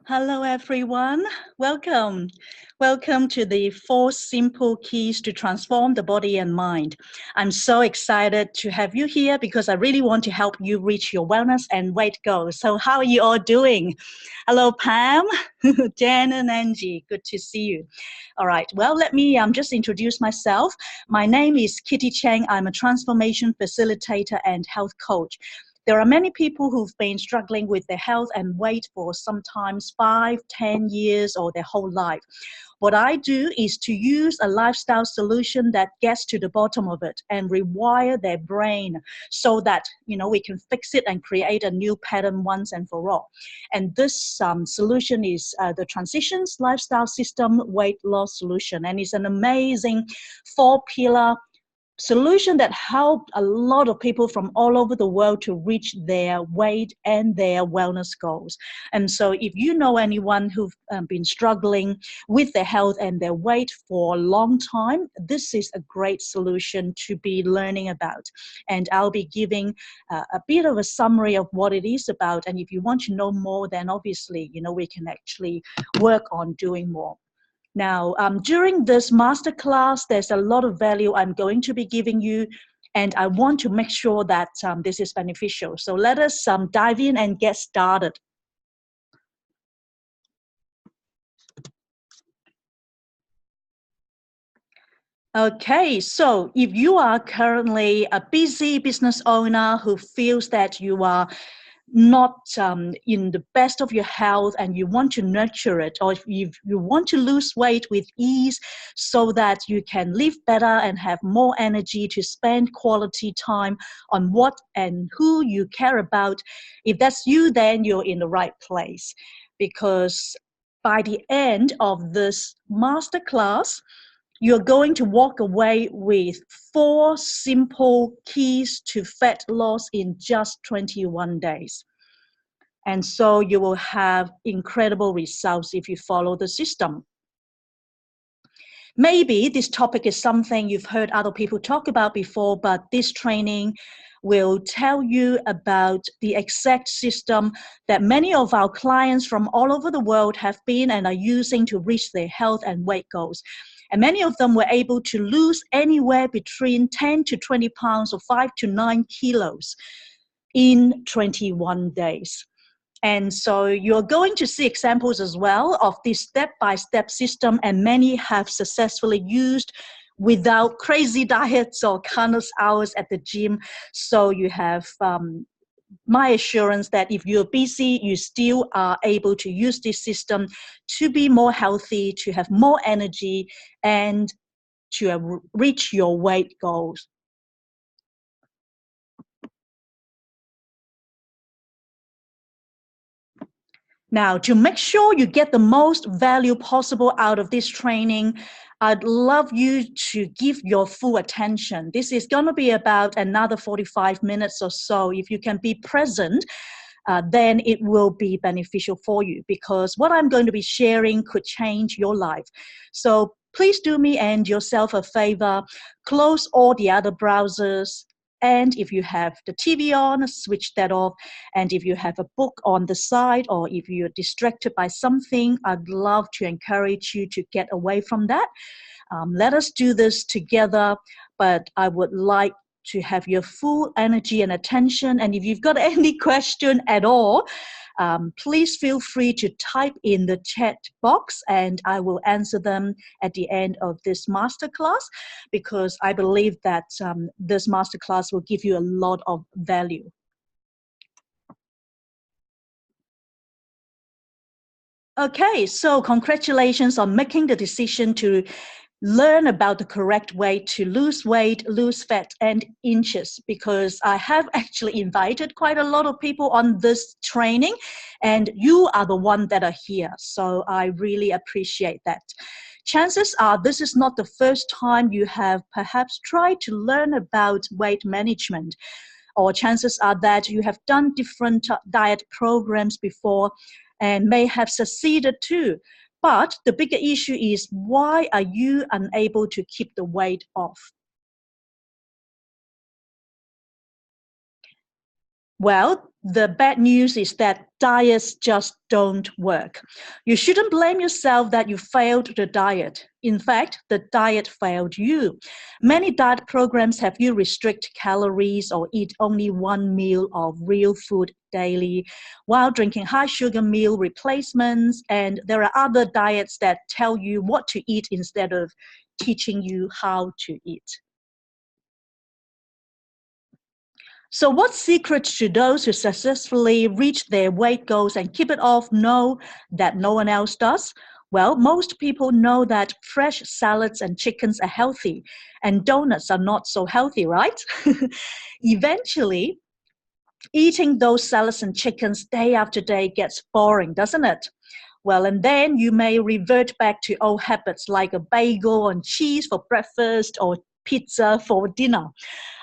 Hello, everyone. Welcome. Welcome to the 4 simple keys to transform the body and mind. I'm so excited to have you here because I really want to help you reach your wellness and weight goals. So how are you all doing? Hello, Pam, Jen, and Angie. Good to see you. All right. Well, let me just introduce myself. My name is Kitty Cheng. I'm a transformation facilitator and health coach. There are many people who've been struggling with their health and weight for sometimes 5, 10 years or their whole life. What I do is to use a lifestyle solution that gets to the bottom of it and rewire their brain so that, we can fix it and create a new pattern once and for all. And this solution is the Transitions Lifestyle System Weight Loss Solution. And it's an amazing 4-pillar solution that helped a lot of people from all over the world to reach their weight and their wellness goals. And so if you know anyone who've been struggling with their health and their weight for a long time, this is a great solution to be learning about. And I'll be giving a bit of a summary of what it is about. And if you want to know more, then obviously, we can actually work on doing more. Now, during this masterclass, there's a lot of value I'm going to be giving you, and I want to make sure that this is beneficial. So let us dive in and get started. Okay, so if you are currently a busy business owner who feels that you are not in the best of your health and you want to nurture it, or if you want to lose weight with ease so that you can live better and have more energy to spend quality time on what and who you care about, if that's you, then you're in the right place. Because by the end of this masterclass, you're going to walk away with 4 simple keys to fat loss in just 21 days. And so you will have incredible results if you follow the system. Maybe this topic is something you've heard other people talk about before, but this training will tell you about the exact system that many of our clients from all over the world have been and are using to reach their health and weight goals. And many of them were able to lose anywhere between 10 to 20 pounds or 5 to 9 kilos in 21 days. And so you're going to see examples as well of this step-by-step system, and many have successfully used without crazy diets or countless hours at the gym. So you have my assurance that if you're busy, you still are able to use this system to be more healthy, to have more energy, and to reach your weight goals. Now, to make sure you get the most value possible out of this training, I'd love you to give your full attention. This is going to be about another 45 minutes or so. If you can be present, then it will be beneficial for you, because what I'm going to be sharing could change your life. So please do me and yourself a favor, close all the other browsers. And if you have the TV on, switch that off. And if you have a book on the side, or if you're distracted by something, I'd love to encourage you to get away from that. Let us do this together, but I would like to have your full energy and attention. And if you've got any question at all, please feel free to type in the chat box and I will answer them at the end of this masterclass, because I believe that this masterclass will give you a lot of value. Okay, so congratulations on making the decision to learn about the correct way to lose weight, lose fat, and inches, because I have actually invited quite a lot of people on this training, and you are the one that are here. So I really appreciate that. Chances are this is not the first time you have perhaps tried to learn about weight management, or chances are that you have done different diet programs before and may have succeeded too. But the bigger issue is, why are you unable to keep the weight off? Well, the bad news is that diets just don't work. You shouldn't blame yourself that you failed the diet. In fact, the diet failed you. Many diet programs have you restrict calories or eat only one meal of real food daily while drinking high sugar meal replacements. And there are other diets that tell you what to eat instead of teaching you how to eat. So what secrets should those who successfully reach their weight goals and keep it off know that no one else does? Well, most people know that fresh salads and chickens are healthy and donuts are not so healthy, right? Eventually, eating those salads and chickens day after day gets boring, doesn't it? Well, and then you may revert back to old habits like a bagel and cheese for breakfast or pizza for dinner.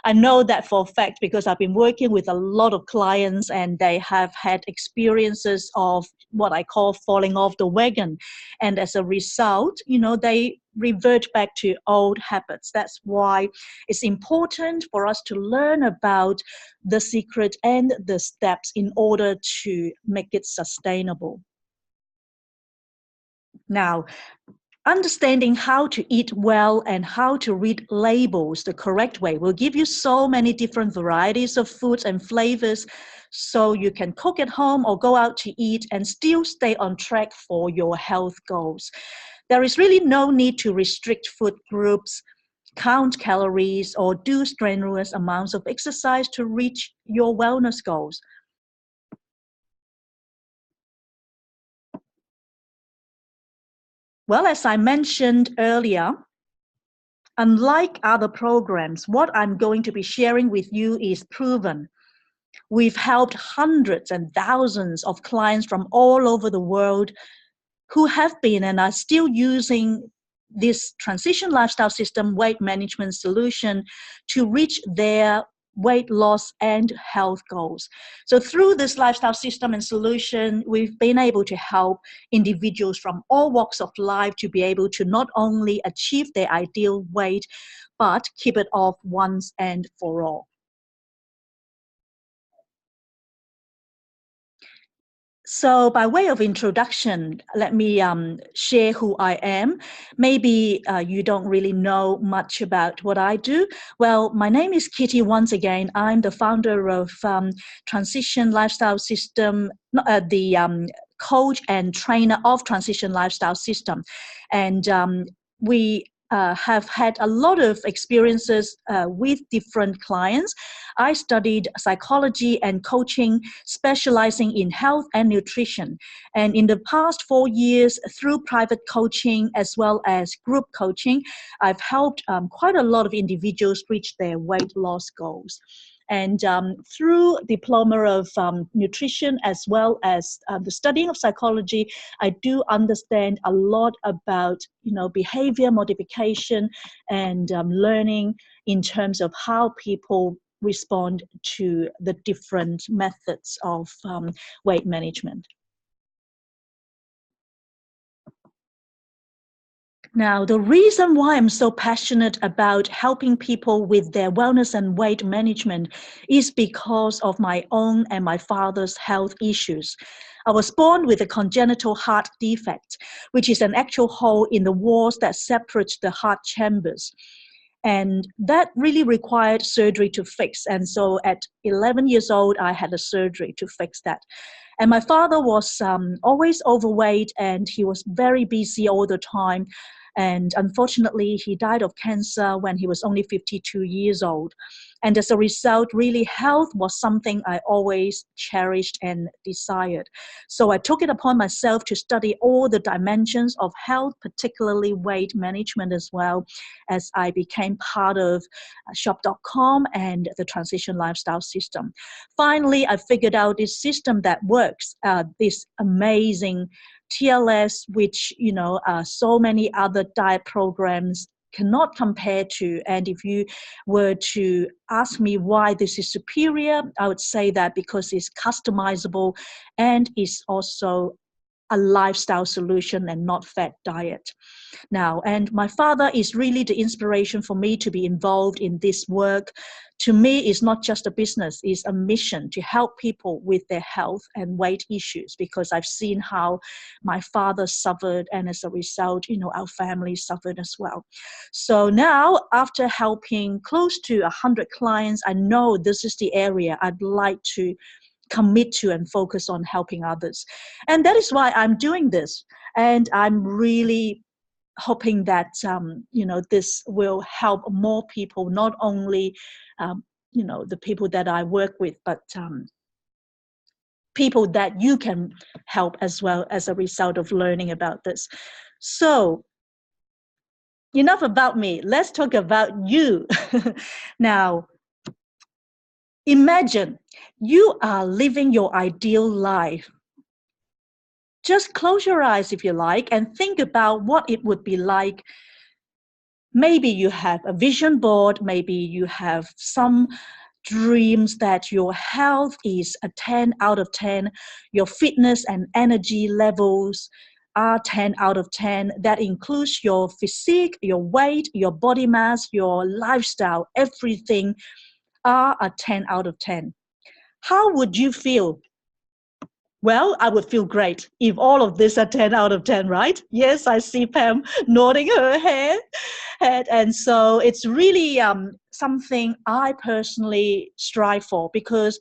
I know that for a fact because I've been working with a lot of clients and they have had experiences of what I call falling off the wagon. And as a result, they revert back to old habits. That's why it's important for us to learn about the secret and the steps in order to make it sustainable. Now, understanding how to eat well and how to read labels the correct way will give you so many different varieties of foods and flavors so you can cook at home or go out to eat and still stay on track for your health goals. There is really no need to restrict food groups, count calories, or do strenuous amounts of exercise to reach your wellness goals. Well, as I mentioned earlier, unlike other programs, what I'm going to be sharing with you is proven. We've helped hundreds and thousands of clients from all over the world who have been and are still using this transition lifestyle system weight management solution to reach their weight loss and health goals. So through this lifestyle system and solution, we've been able to help individuals from all walks of life to be able to not only achieve their ideal weight, but keep it off once and for all. So by way of introduction, let me share who I am. Maybe you don't really know much about what I do. Well, my name is Kitty once again. I'm the founder of Transition Lifestyle System, the coach and trainer of Transition Lifestyle System. And we have had a lot of experiences with different clients. I studied psychology and coaching, specializing in health and nutrition. And in the past 4 years, through private coaching as well as group coaching, I've helped quite a lot of individuals reach their weight loss goals. And through diploma of nutrition as well as the studying of psychology, I do understand a lot about behavior modification and learning in terms of how people respond to the different methods of weight management. Now, the reason why I'm so passionate about helping people with their wellness and weight management is because of my own and my father's health issues. I was born with a congenital heart defect, which is an actual hole in the walls that separates the heart chambers. And that really required surgery to fix. And so at 11 years old, I had a surgery to fix that. And my father was always overweight and he was very busy all the time. And unfortunately, he died of cancer when he was only 52 years old. And as a result, really health was something I always cherished and desired. So I took it upon myself to study all the dimensions of health, particularly weight management as well, as I became part of shop.com and the Transition Lifestyle System. Finally, I figured out this system that works, this amazing TLS, which so many other diet programs cannot compare to. And if you were to ask me why this is superior, I would say that because it's customizable and it's also a lifestyle solution and not fat diet. Now, and my father is really the inspiration for me to be involved in this work. To me, it's not just a business, it's a mission to help people with their health and weight issues, because I've seen how my father suffered, and as a result, our family suffered as well. So now, after helping close to 100 clients, I know this is the area I'd like to commit to and focus on helping others. And that is why I'm doing this. And I'm really hoping that, this will help more people, not only, the people that I work with, but people that you can help as well as a result of learning about this. So enough about me. Let's talk about you. Now, imagine you are living your ideal life. Just close your eyes if you like and think about what it would be like. Maybe you have a vision board, maybe you have some dreams that your health is a 10 out of 10, your fitness and energy levels are 10 out of 10. That includes your physique, your weight, your body mass, your lifestyle, everything are a 10 out of 10. How would you feel? Well, I would feel great if all of this are 10 out of 10, right? Yes, I see Pam nodding her head. And so it's really something I personally strive for, because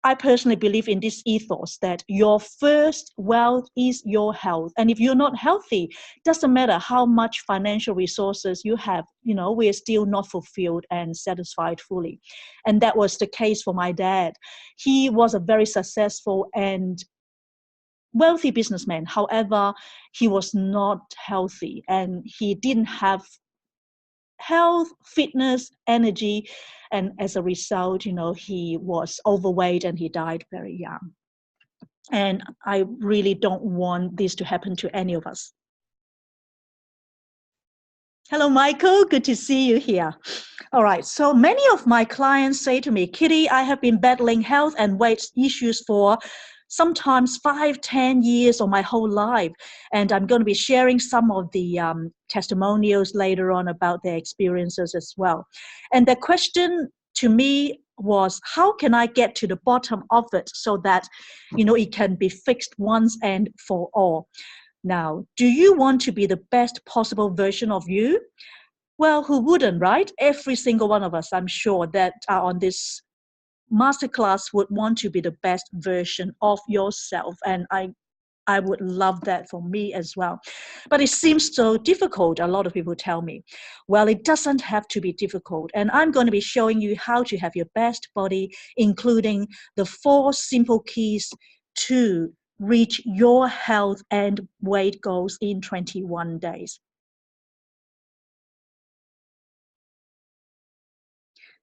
I personally believe in this ethos that your first wealth is your health. And if you're not healthy, doesn't matter how much financial resources you have, we're still not fulfilled and satisfied fully. And that was the case for my dad. He was a very successful and wealthy businessman. However, he was not healthy and he didn't have health, fitness, energy, and as a result, he was overweight and he died very young. And I really don't want this to happen to any of us. Hello, Michael. Good to see you here. All right. So many of my clients say to me, Kitty, I have been battling health and weight issues for sometimes 5-10 years or my whole life. And I'm going to be sharing some of the testimonials later on about their experiences as well. And the question to me was, how can I get to the bottom of it so that, it can be fixed once and for all? Now, do you want to be the best possible version of you? Well, who wouldn't, right? Every single one of us, I'm sure, that are on this masterclass would want to be the best version of yourself. And I would love that for me as well. But it seems so difficult, a lot of people tell me. Well, it doesn't have to be difficult. And I'm going to be showing you how to have your best body, including the 4 simple keys to reach your health and weight goals in 21 days.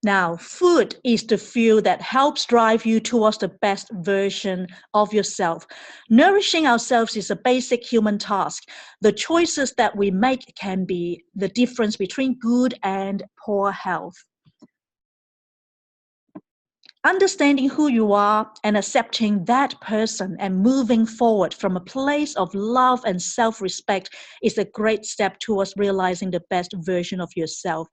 Now, food is the fuel that helps drive you towards the best version of yourself. Nourishing ourselves is a basic human task. The choices that we make can be the difference between good and poor health. Understanding who you are and accepting that person and moving forward from a place of love and self-respect is a great step towards realizing the best version of yourself.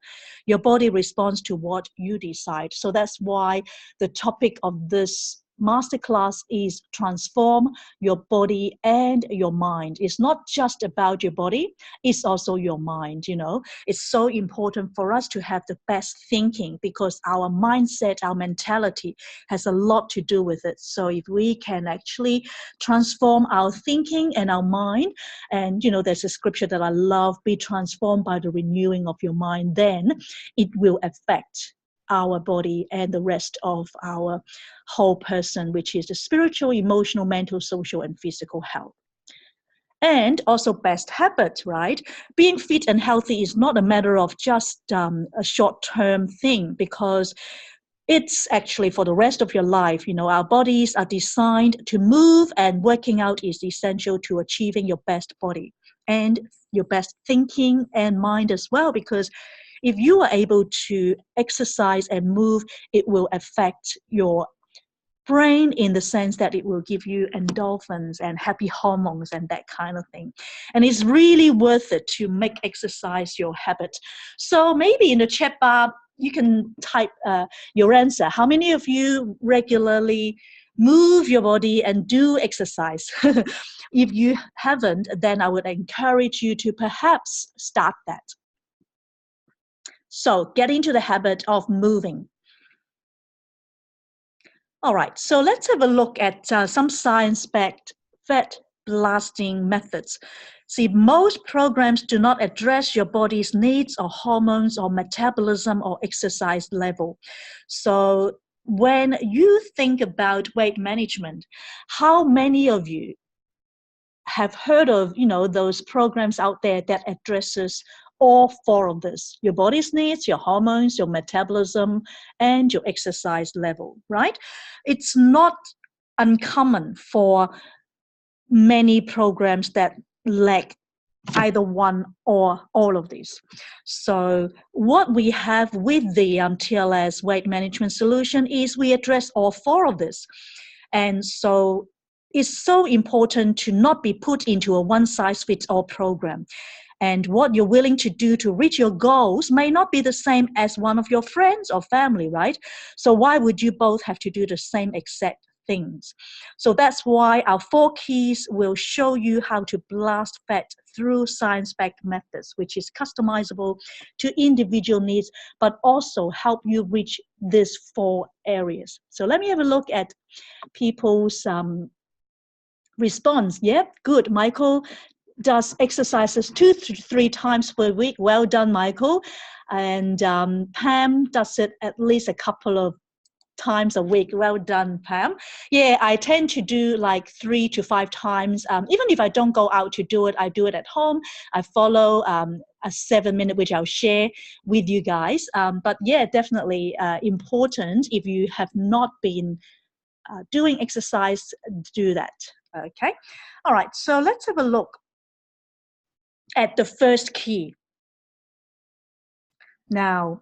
Your body responds to what you decide. So that's why the topic of this masterclass is transform your body and your mind. It's not just about your body, it's also your mind, It's so important for us to have the best thinking, because our mindset, our mentality has a lot to do with it. So if we can actually transform our thinking and our mind, and there's a scripture that I love, be transformed by the renewing of your mind, then it will affect our body and the rest of our whole person, which is the spiritual, emotional, mental, social, and physical health. And also best habits, right? Being fit and healthy is not a matter of just a short-term thing, because it's actually for the rest of your life. Our bodies are designed to move, and working out is essential to achieving your best body and your best thinking and mind as well, because if you are able to exercise and move, it will affect your brain in the sense that it will give you endorphins and happy hormones and that kind of thing. And it's really worth it to make exercise your habit. So maybe in the chat bar, you can type your answer. How many of you regularly move your body and do exercise? If you haven't, then I would encourage you to perhaps start that. So get into the habit of moving. All right, so let's have a look at some science-backed fat blasting methods. See, most programs do not address your body's needs or hormones or metabolism or exercise level. So when you think about weight management, how many of you have heard of, those programs out there that addresses all four of this: your body's needs, your hormones, your metabolism, and your exercise level, right? It's not uncommon for many programs that lack either one or all of these. So what we have with the TLS weight management solution is we address all four of this. And so it's so important to not be put into a one-size-fits-all program. And what you're willing to do to reach your goals may not be the same as one of your friends or family, right? So why would you both have to do the same exact things? So that's why our 4 keys will show you how to blast fat through science-backed methods, which is customizable to individual needs, but also help you reach these 4 areas. So let me have a look at people's response. Yeah, good. Michael does exercises 2 to 3 times per week. Well done, Michael. And Pam does it at least a couple of times a week. Well done, Pam. Yeah, I tend to do like 3 to 5 times. Even if I don't go out to do it, I do it at home. I follow a 7-minute, which I'll share with you guys. But yeah, definitely important. If you have not been doing exercise, do that. Okay. All right. So let's have a look at the first key. Now,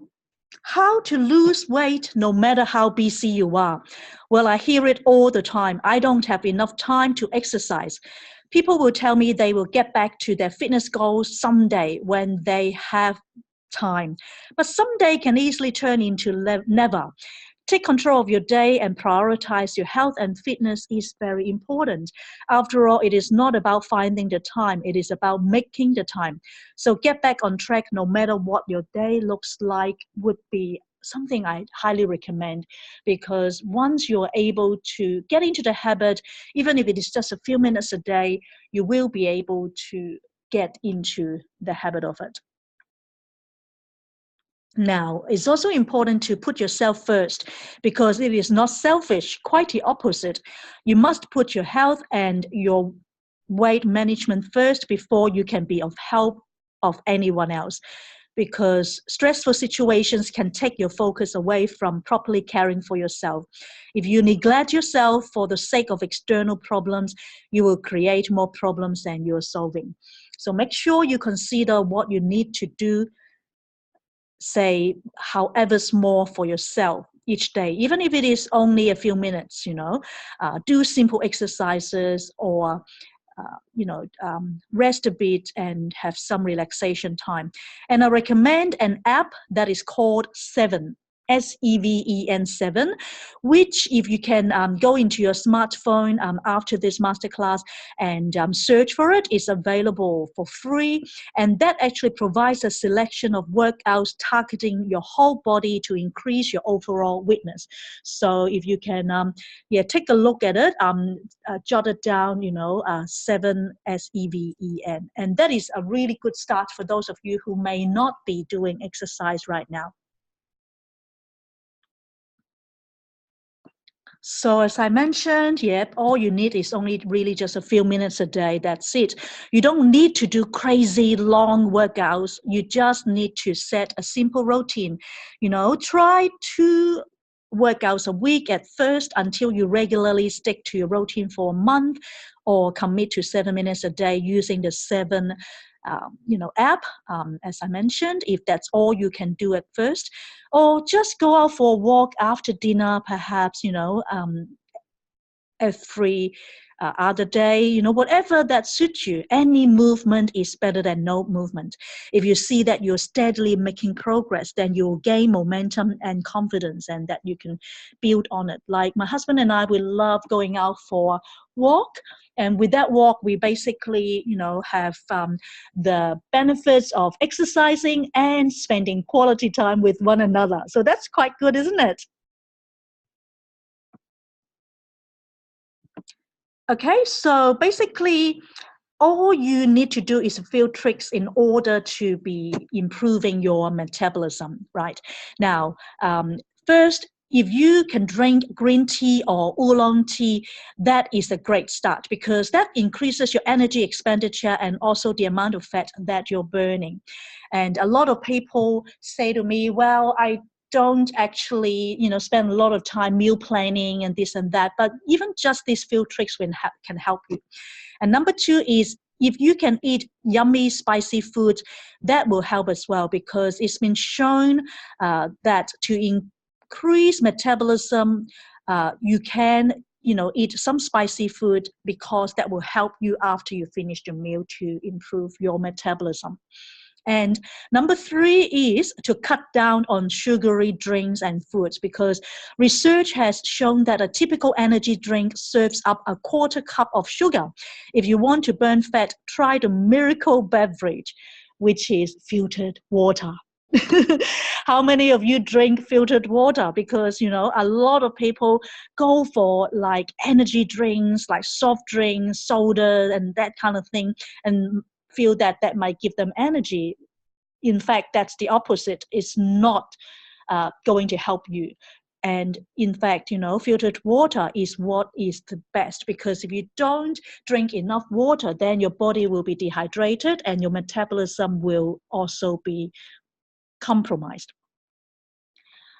how to lose weight no matter how busy you are. Well, I hear it all the time. I don't have enough time to exercise. People will tell me they will get back to their fitness goals someday when they have time. But someday can easily turn into never. Take control of your day and prioritize your health and fitness is very important. After all, it is not about finding the time, it is about making the time. So get back on track no matter what your day looks like would be something I highly recommend, because once you're able to get into the habit, even if it is just a few minutes a day, you will be able to get into the habit of it. Now, it's also important to put yourself first, because it is not selfish, quite the opposite. You must put your health and your weight management first before you can be of help of anyone else, because stressful situations can take your focus away from properly caring for yourself. If you neglect yourself for the sake of external problems, you will create more problems than you're solving. So make sure you consider what you need to do, say, however small, for yourself each day, even if it is only a few minutes. Do simple exercises, or rest a bit and have some relaxation time. And I recommend an app that is called Seven, SEVEN 7, which if you can go into your smartphone after this masterclass and search for it, is available for free. And that actually provides a selection of workouts targeting your whole body to increase your overall fitness. So if you can take a look at it, jot it down, 7 SEVEN. And that is a really good start for those of you who may not be doing exercise right now. So as I mentioned, all you need is only really just a few minutes a day. That's it. You don't need to do crazy long workouts. You just need to set a simple routine. Try 2 workouts a week at first until you regularly stick to your routine for a month, or commit to 7 minutes a day using the 7 app, as I mentioned, if that's all you can do at first. Or just go out for a walk after dinner, perhaps, every other day, you know, whatever that suits you. Any movement is better than no movement. If you see that you're steadily making progress, then you'll gain momentum and confidence, and that you can build on it. Like my husband and I, we love going out for walk. And with that walk, we basically, you know, have the benefits of exercising and spending quality time with one another. So that's quite good, isn't it? Okay, so basically, all you need to do is a few tricks in order to be improving your metabolism, right? Now, first, if you can drink green tea or oolong tea, that is a great start because that increases your energy expenditure and also the amount of fat that you're burning. And a lot of people say to me, well, I don't actually, you know, spend a lot of time meal planning and this and that, but even just these few tricks can help you. And number two is if you can eat yummy, spicy food, that will help as well because it's been shown that to increase metabolism, you can, you know, eat some spicy food because that will help you after you finish your meal to improve your metabolism. And number three is to cut down on sugary drinks and foods because research has shown that a typical energy drink serves up a quarter cup of sugar. If you want to burn fat, try the miracle beverage, which is filtered water. How many of you drink filtered water? Because, you know, a lot of people go for like energy drinks, like soft drinks, soda, and that kind of thing, and feel that that might give them energy. In fact, that's the opposite. It's not going to help you. And in fact, you know, filtered water is what is the best because if you don't drink enough water, then your body will be dehydrated and your metabolism will also be compromised.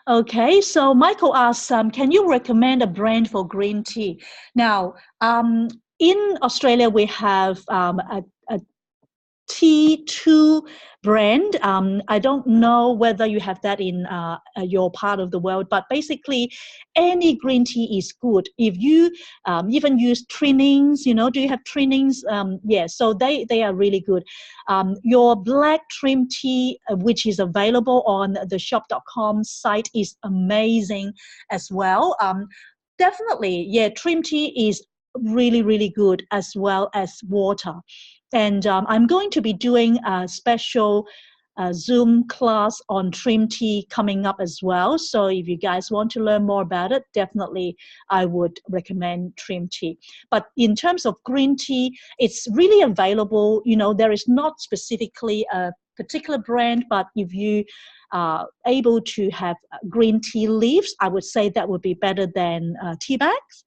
Okay, so Michael asks, can you recommend a brand for green tea? Now, in Australia, we have a T2 brand. I don't know whether you have that in your part of the world, but basically any green tea is good. If you even use Twinings, you know, do you have Twinings? Yeah, so they are really good. Your black trim tea, which is available on the shop.com site, is amazing as well. Definitely, yeah, trim tea is really, really good as well as water. And I'm going to be doing a special Zoom class on trim tea coming up as well. So if you guys want to learn more about it, definitely I would recommend trim tea. But in terms of green tea, it's really available. You know, there is not specifically a particular brand, but if you are able to have green tea leaves, I would say that would be better than tea bags.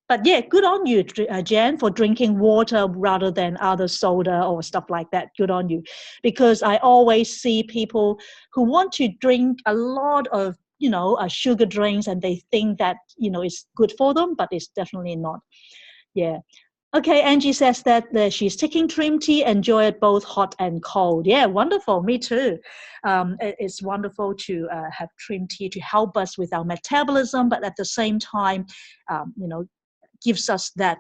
But yeah, good on you, Jan, for drinking water rather than other soda or stuff like that. Good on you. Because I always see people who want to drink a lot of, you know, sugar drinks and they think that, you know, it's good for them, but it's definitely not. Yeah. Okay, Angie says that she's taking trim tea, enjoy it both hot and cold. Yeah, wonderful. Me too. It's wonderful to have trim tea to help us with our metabolism, but at the same time, you know, gives us that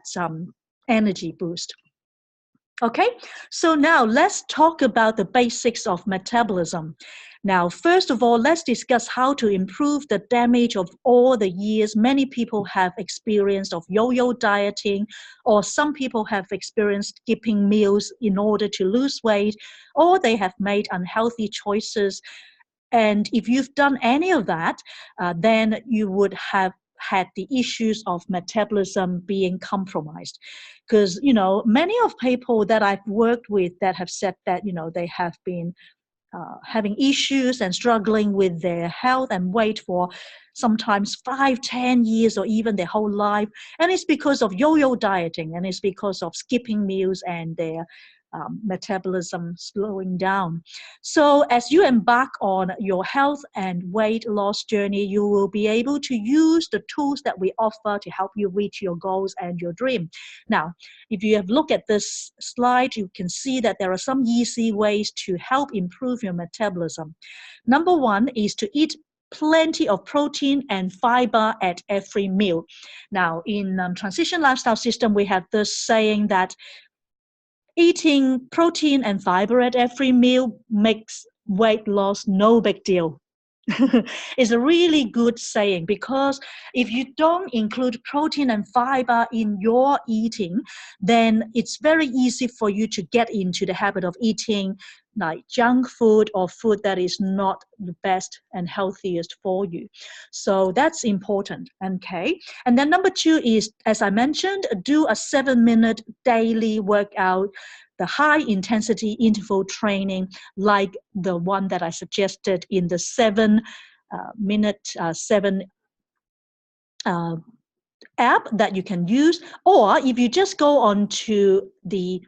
energy boost. Okay, so now let's talk about the basics of metabolism. Now, first of all, let's discuss how to improve the damage of all the years many people have experienced of yo-yo dieting, or some people have experienced skipping meals in order to lose weight, or they have made unhealthy choices. And if you've done any of that, then you would have had the issues of metabolism being compromised. Because, you know, many of people that I've worked with that have said that, you know, they have been having issues and struggling with their health and weight for sometimes 5-10 years or even their whole life. And it's because of yo-yo dieting, and it's because of skipping meals and their metabolism slowing down. So as you embark on your health and weight loss journey, you will be able to use the tools that we offer to help you reach your goals and your dream. Now, if you have looked at this slide, you can see that there are some easy ways to help improve your metabolism. Number one is to eat plenty of protein and fiber at every meal. Now, in Transition Lifestyle System, we have this saying that eating protein and fiber at every meal makes weight loss no big deal. It's a really good saying, because if you don't include protein and fiber in your eating, then it's very easy for you to get into the habit of eating like junk food or food that is not the best and healthiest for you. So that's important. Okay. And then number 2 is, as I mentioned, do a 7-minute daily workout, the high intensity interval training, like the one that I suggested in the 7 app that you can use. Or if you just go on to the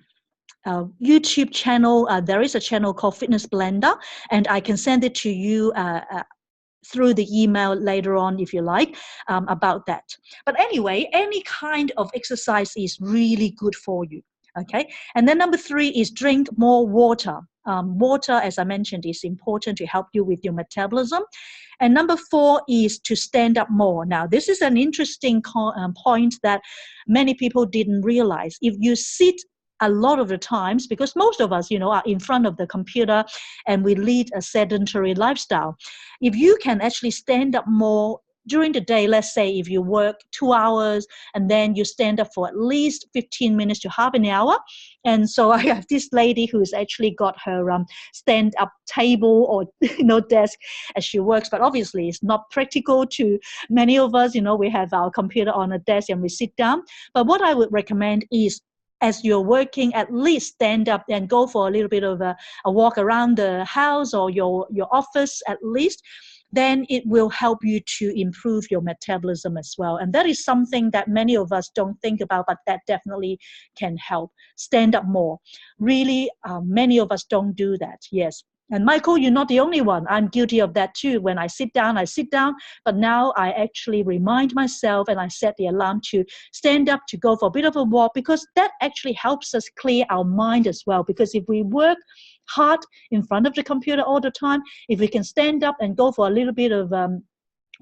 YouTube channel, there is a channel called Fitness Blender, and I can send it to you through the email later on if you like, about that. But anyway, any kind of exercise is really good for you. Okay. And then number 3 is drink more water. Water, as I mentioned, is important to help you with your metabolism. And number 4 is to stand up more. Now, this is an interesting point that many people didn't realize. If you sit a lot of the times, because most of us, are in front of the computer and we lead a sedentary lifestyle, if you can actually stand up more during the day, let's say if you work 2 hours and then you stand up for at least 15 minutes to half an hour. And so I have this lady who's actually got her stand-up table or desk as she works, but obviously it's not practical to many of us. We have our computer on a desk and we sit down. But what I would recommend is, as you're working, at least stand up and go for a little bit of a walk around the house or your office at least. Then it will help you to improve your metabolism as well. And that is something that many of us don't think about, but that definitely can help. Stand up more. Really, many of us don't do that. Yes. And Michael, you're not the only one. I'm guilty of that too. When I sit down, but now I actually remind myself and I set the alarm to stand up, to go for a bit of a walk, because that actually helps us clear our mind as well. Because if we work hard in front of the computer all the time, if we can stand up and go for a little bit of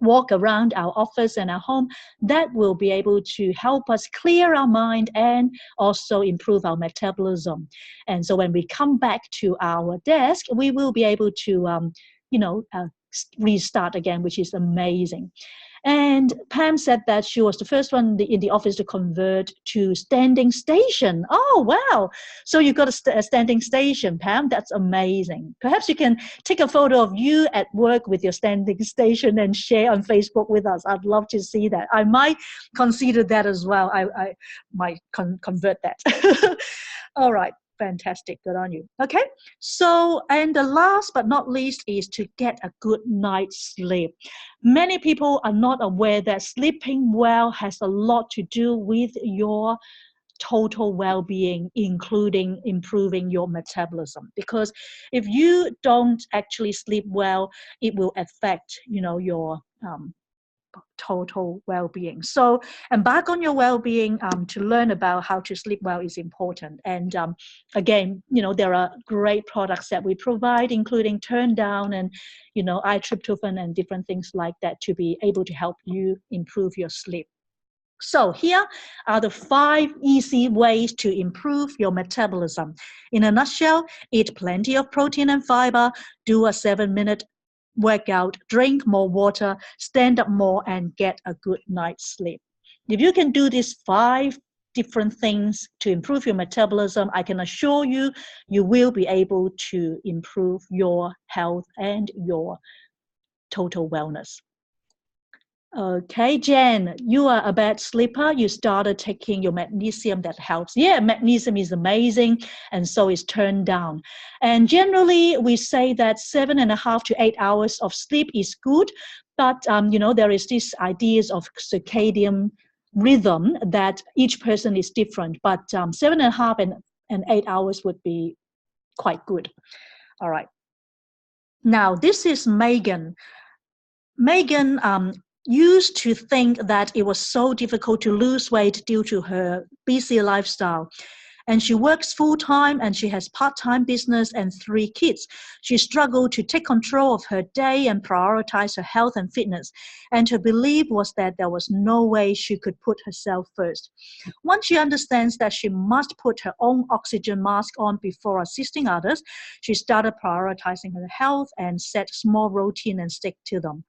walk around our office and our home, that will be able to help us clear our mind and also improve our metabolism. And so when we come back to our desk, we will be able to, restart again, which is amazing. And Pam said that she was the first one in the office to convert to standing station. Oh, wow. So you got a standing station, Pam. That's amazing. Perhaps you can take a photo of you at work with your standing station and share on Facebook with us. I'd love to see that. I might consider that as well. I might convert that. All right. Fantastic. Good on you. Okay. So, and the last but not least is to get a good night's sleep. Many people are not aware that sleeping well has a lot to do with your total well-being, including improving your metabolism. Because if you don't actually sleep well, it will affect, your total well-being. So embark on your well-being. To learn about how to sleep well is important. And again, there are great products that we provide, including Turn Down and I-tryptophan and different things like that, to be able to help you improve your sleep. So here are the 5 easy ways to improve your metabolism. In a nutshell, eat plenty of protein and fiber, do a 7-minute workout, drink more water, stand up more, and get a good night's sleep. If you can do these 5 different things to improve your metabolism, I can assure you, you will be able to improve your health and your total wellness. Okay, Jen, you are a bad sleeper. You started taking your magnesium. That helps. Yeah, magnesium is amazing, and so is Turn Down. And generally, we say that 7.5 to 8 hours of sleep is good, but there is this ideas of circadian rhythm that each person is different. But 7.5 and 8 hours would be quite good. All right. Now, this is Megan. Megan used to think that it was so difficult to lose weight due to her busy lifestyle. And she works full-time and she has part-time business and 3 kids. She struggled to take control of her day and prioritize her health and fitness. And her belief was that there was no way she could put herself first. Once she understands that she must put her own oxygen mask on before assisting others, she started prioritizing her health and set small routine and stick to them.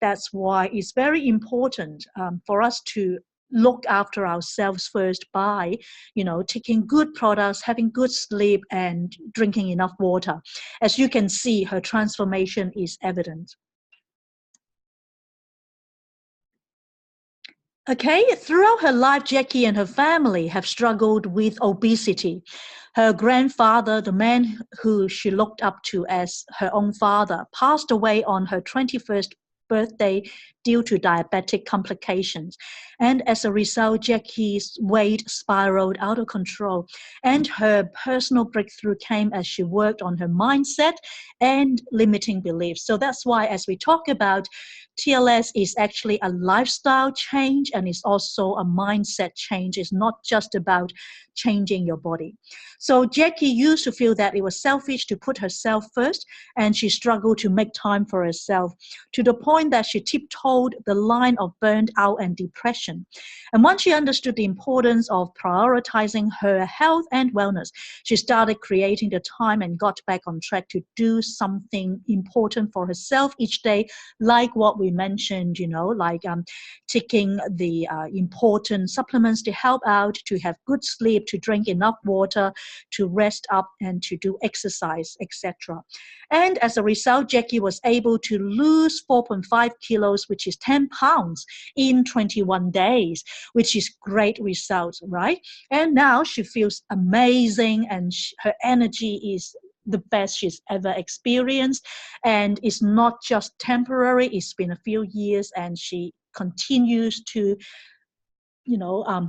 That's why it's very important for us to look after ourselves first by, taking good products, having good sleep, and drinking enough water. As you can see, her transformation is evident. Okay, throughout her life, Jackie and her family have struggled with obesity. Her grandfather, the man who she looked up to as her own father, passed away on her 21st birthday due to diabetic complications. And as a result, Jackie's weight spiraled out of control. And her personal breakthrough came as she worked on her mindset and limiting beliefs. So that's why, as we talk about, TLS is actually a lifestyle change and it's also a mindset change. It's not just about changing your body. So Jackie used to feel that it was selfish to put herself first, and she struggled to make time for herself to the point that she tiptoed the line of burnt out and depression. And once she understood the importance of prioritizing her health and wellness, she started creating the time and got back on track to do something important for herself each day, like what we mentioned, like taking the important supplements to help out, to have good sleep, to drink enough water, to rest up, and to do exercise, etc. And as a result, Jackie was able to lose 4.5 kilos, which is 10 pounds, in 21 days, which is great results, right? And now she feels amazing, and her energy is the best she's ever experienced. And it's not just temporary, it's been a few years, and she continues to,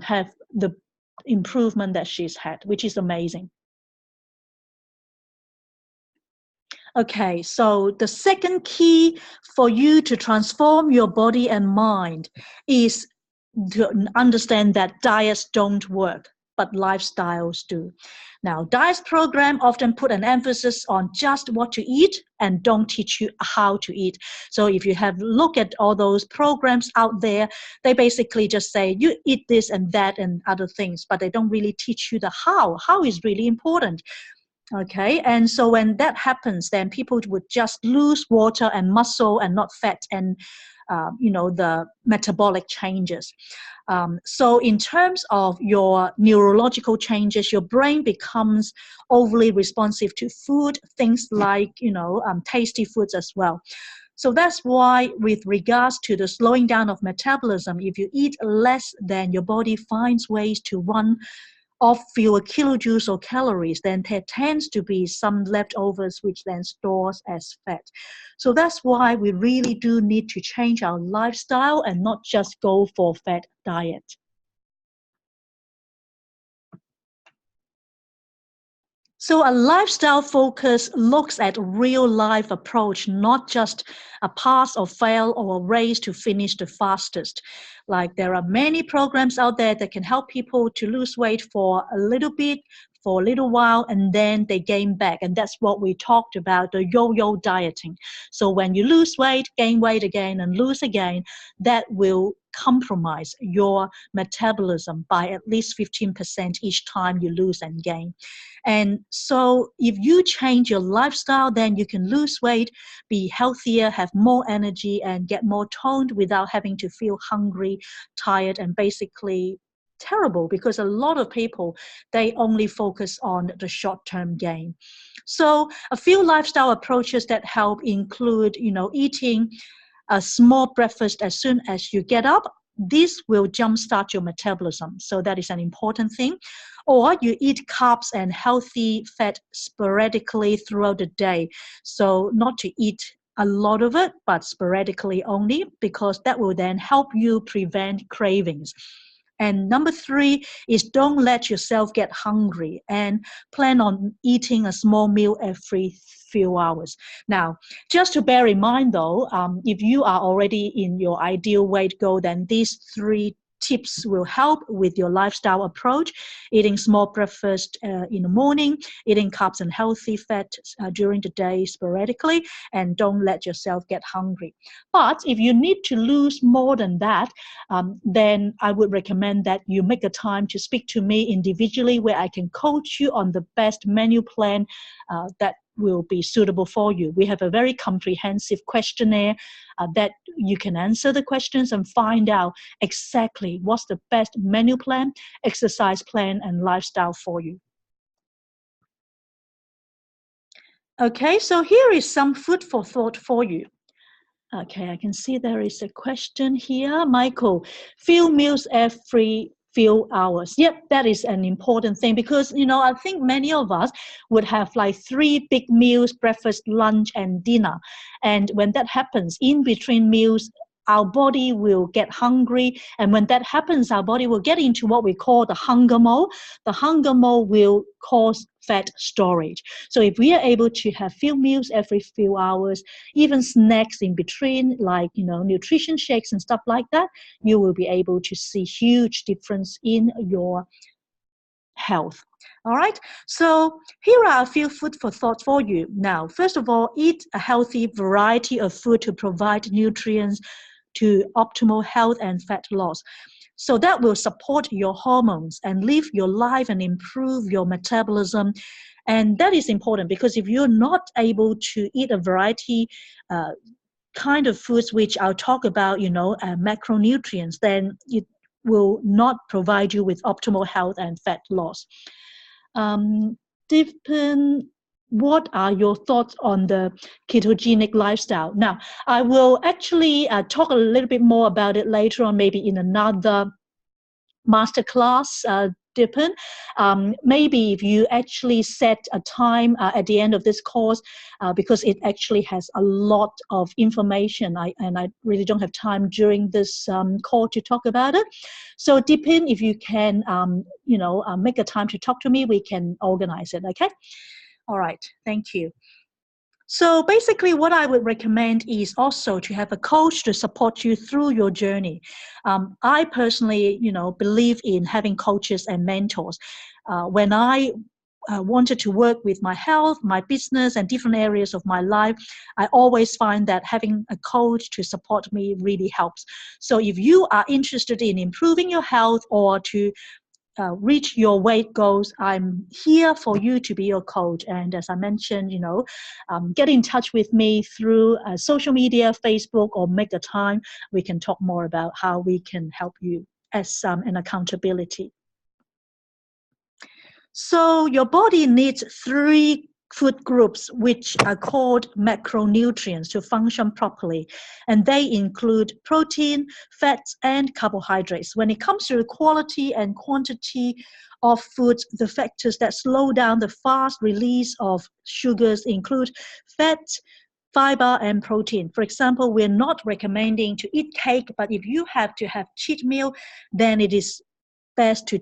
have the improvement that she's had, which is amazing. Okay, so the second key for you to transform your body and mind is to understand that diets don't work, but lifestyles do. Now, diets program often put an emphasis on just what to eat and don't teach you how to eat. So if you have looked at all those programs out there, they basically just say you eat this and that and other things, but they don't really teach you the how. How is really important. Okay, and so when that happens, then people would just lose water and muscle and not fat and, the metabolic changes. So in terms of your neurological changes, your brain becomes overly responsive to food, things like, tasty foods as well. So that's why with regards to the slowing down of metabolism, if you eat less, then your body finds ways to run off fewer kilojoules or calories, then there tends to be some leftovers which then stores as fat. So that's why we really do need to change our lifestyle and not just go for fat diet. So a lifestyle focus looks at real life approach, not just a pass or fail or a race to finish the fastest. Like there are many programs out there that can help people to lose weight for a little bit, for a little while, and then they gain back. And that's what we talked about, the yo-yo dieting. So when you lose weight, gain weight again, and lose again, that will compromise your metabolism by at least 15% each time you lose and gain. And so if you change your lifestyle, then you can lose weight, be healthier, have more energy, and get more toned without having to feel hungry, tired, and basically terrible, because a lot of people, they only focus on the short-term gain. So a few lifestyle approaches that help include, eating a small breakfast as soon as you get up. This will jumpstart your metabolism. So that is an important thing. Or you eat carbs and healthy fat sporadically throughout the day. So not to eat a lot of it, but sporadically only, because that will then help you prevent cravings. And number 3 is don't let yourself get hungry and plan on eating a small meal every few hours. Now, just to bear in mind though, if you are already in your ideal weight goal, then these 3 tips will help with your lifestyle approach. Eating small breakfast in the morning, eating carbs and healthy fat during the day sporadically, and don't let yourself get hungry. But if you need to lose more than that, then I would recommend that you make a time to speak to me individually, where I can coach you on the best menu plan that will be suitable for you. We have a very comprehensive questionnaire that you can answer the questions and find out exactly what's the best menu plan, exercise plan, and lifestyle for you. Okay, so here is some food for thought for you. Okay, I can see there is a question here. Michael, few meals every few hours. Yep, that is an important thing, because, you know, I think many of us would have like 3 big meals, breakfast, lunch, and dinner. And when that happens, in between meals, our body will get hungry. And when that happens, our body will get into what we call the hunger mode. The hunger mode will cause fat storage. So if we are able to have few meals every few hours, even snacks in between, like, you know, nutrition shakes and stuff like that, you will be able to see huge difference in your health. All right, so here are a few food for thought for you. Now, first of all, eat a healthy variety of food to provide nutrients to optimal health and fat loss. So that will support your hormones and live your life and improve your metabolism. And that is important, because if you're not able to eat a variety kind of foods, which I'll talk about, you know, macronutrients, then it will not provide you with optimal health and fat loss. Dipen, what are your thoughts on the ketogenic lifestyle? Now, I will actually talk a little bit more about it later on, maybe in another masterclass, Dipen. Maybe if you actually set a time at the end of this course, because it actually has a lot of information, and I really don't have time during this call to talk about it. So Dipen, if you can, you know, make a time to talk to me, we can organize it, okay? All right, thank you. So basically what I would recommend is also to have a coach to support you through your journey. I personally, you know, believe in having coaches and mentors. When I wanted to work with my health, my business, and different areas of my life, I always find that having a coach to support me really helps. So if you are interested in improving your health or to reach your weight goals, I'm here for you to be your coach. And as I mentioned, you know, get in touch with me through social media, Facebook, or make a time. We can talk more about how we can help you as an accountability. So your body needs 3 food groups, which are called macronutrients, to function properly. And they include protein, fats, and carbohydrates. When it comes to the quality and quantity of foods, the factors that slow down the fast release of sugars include fat, fiber, and protein. For example, we're not recommending to eat cake, but if you have to have cheat meal, then it is best to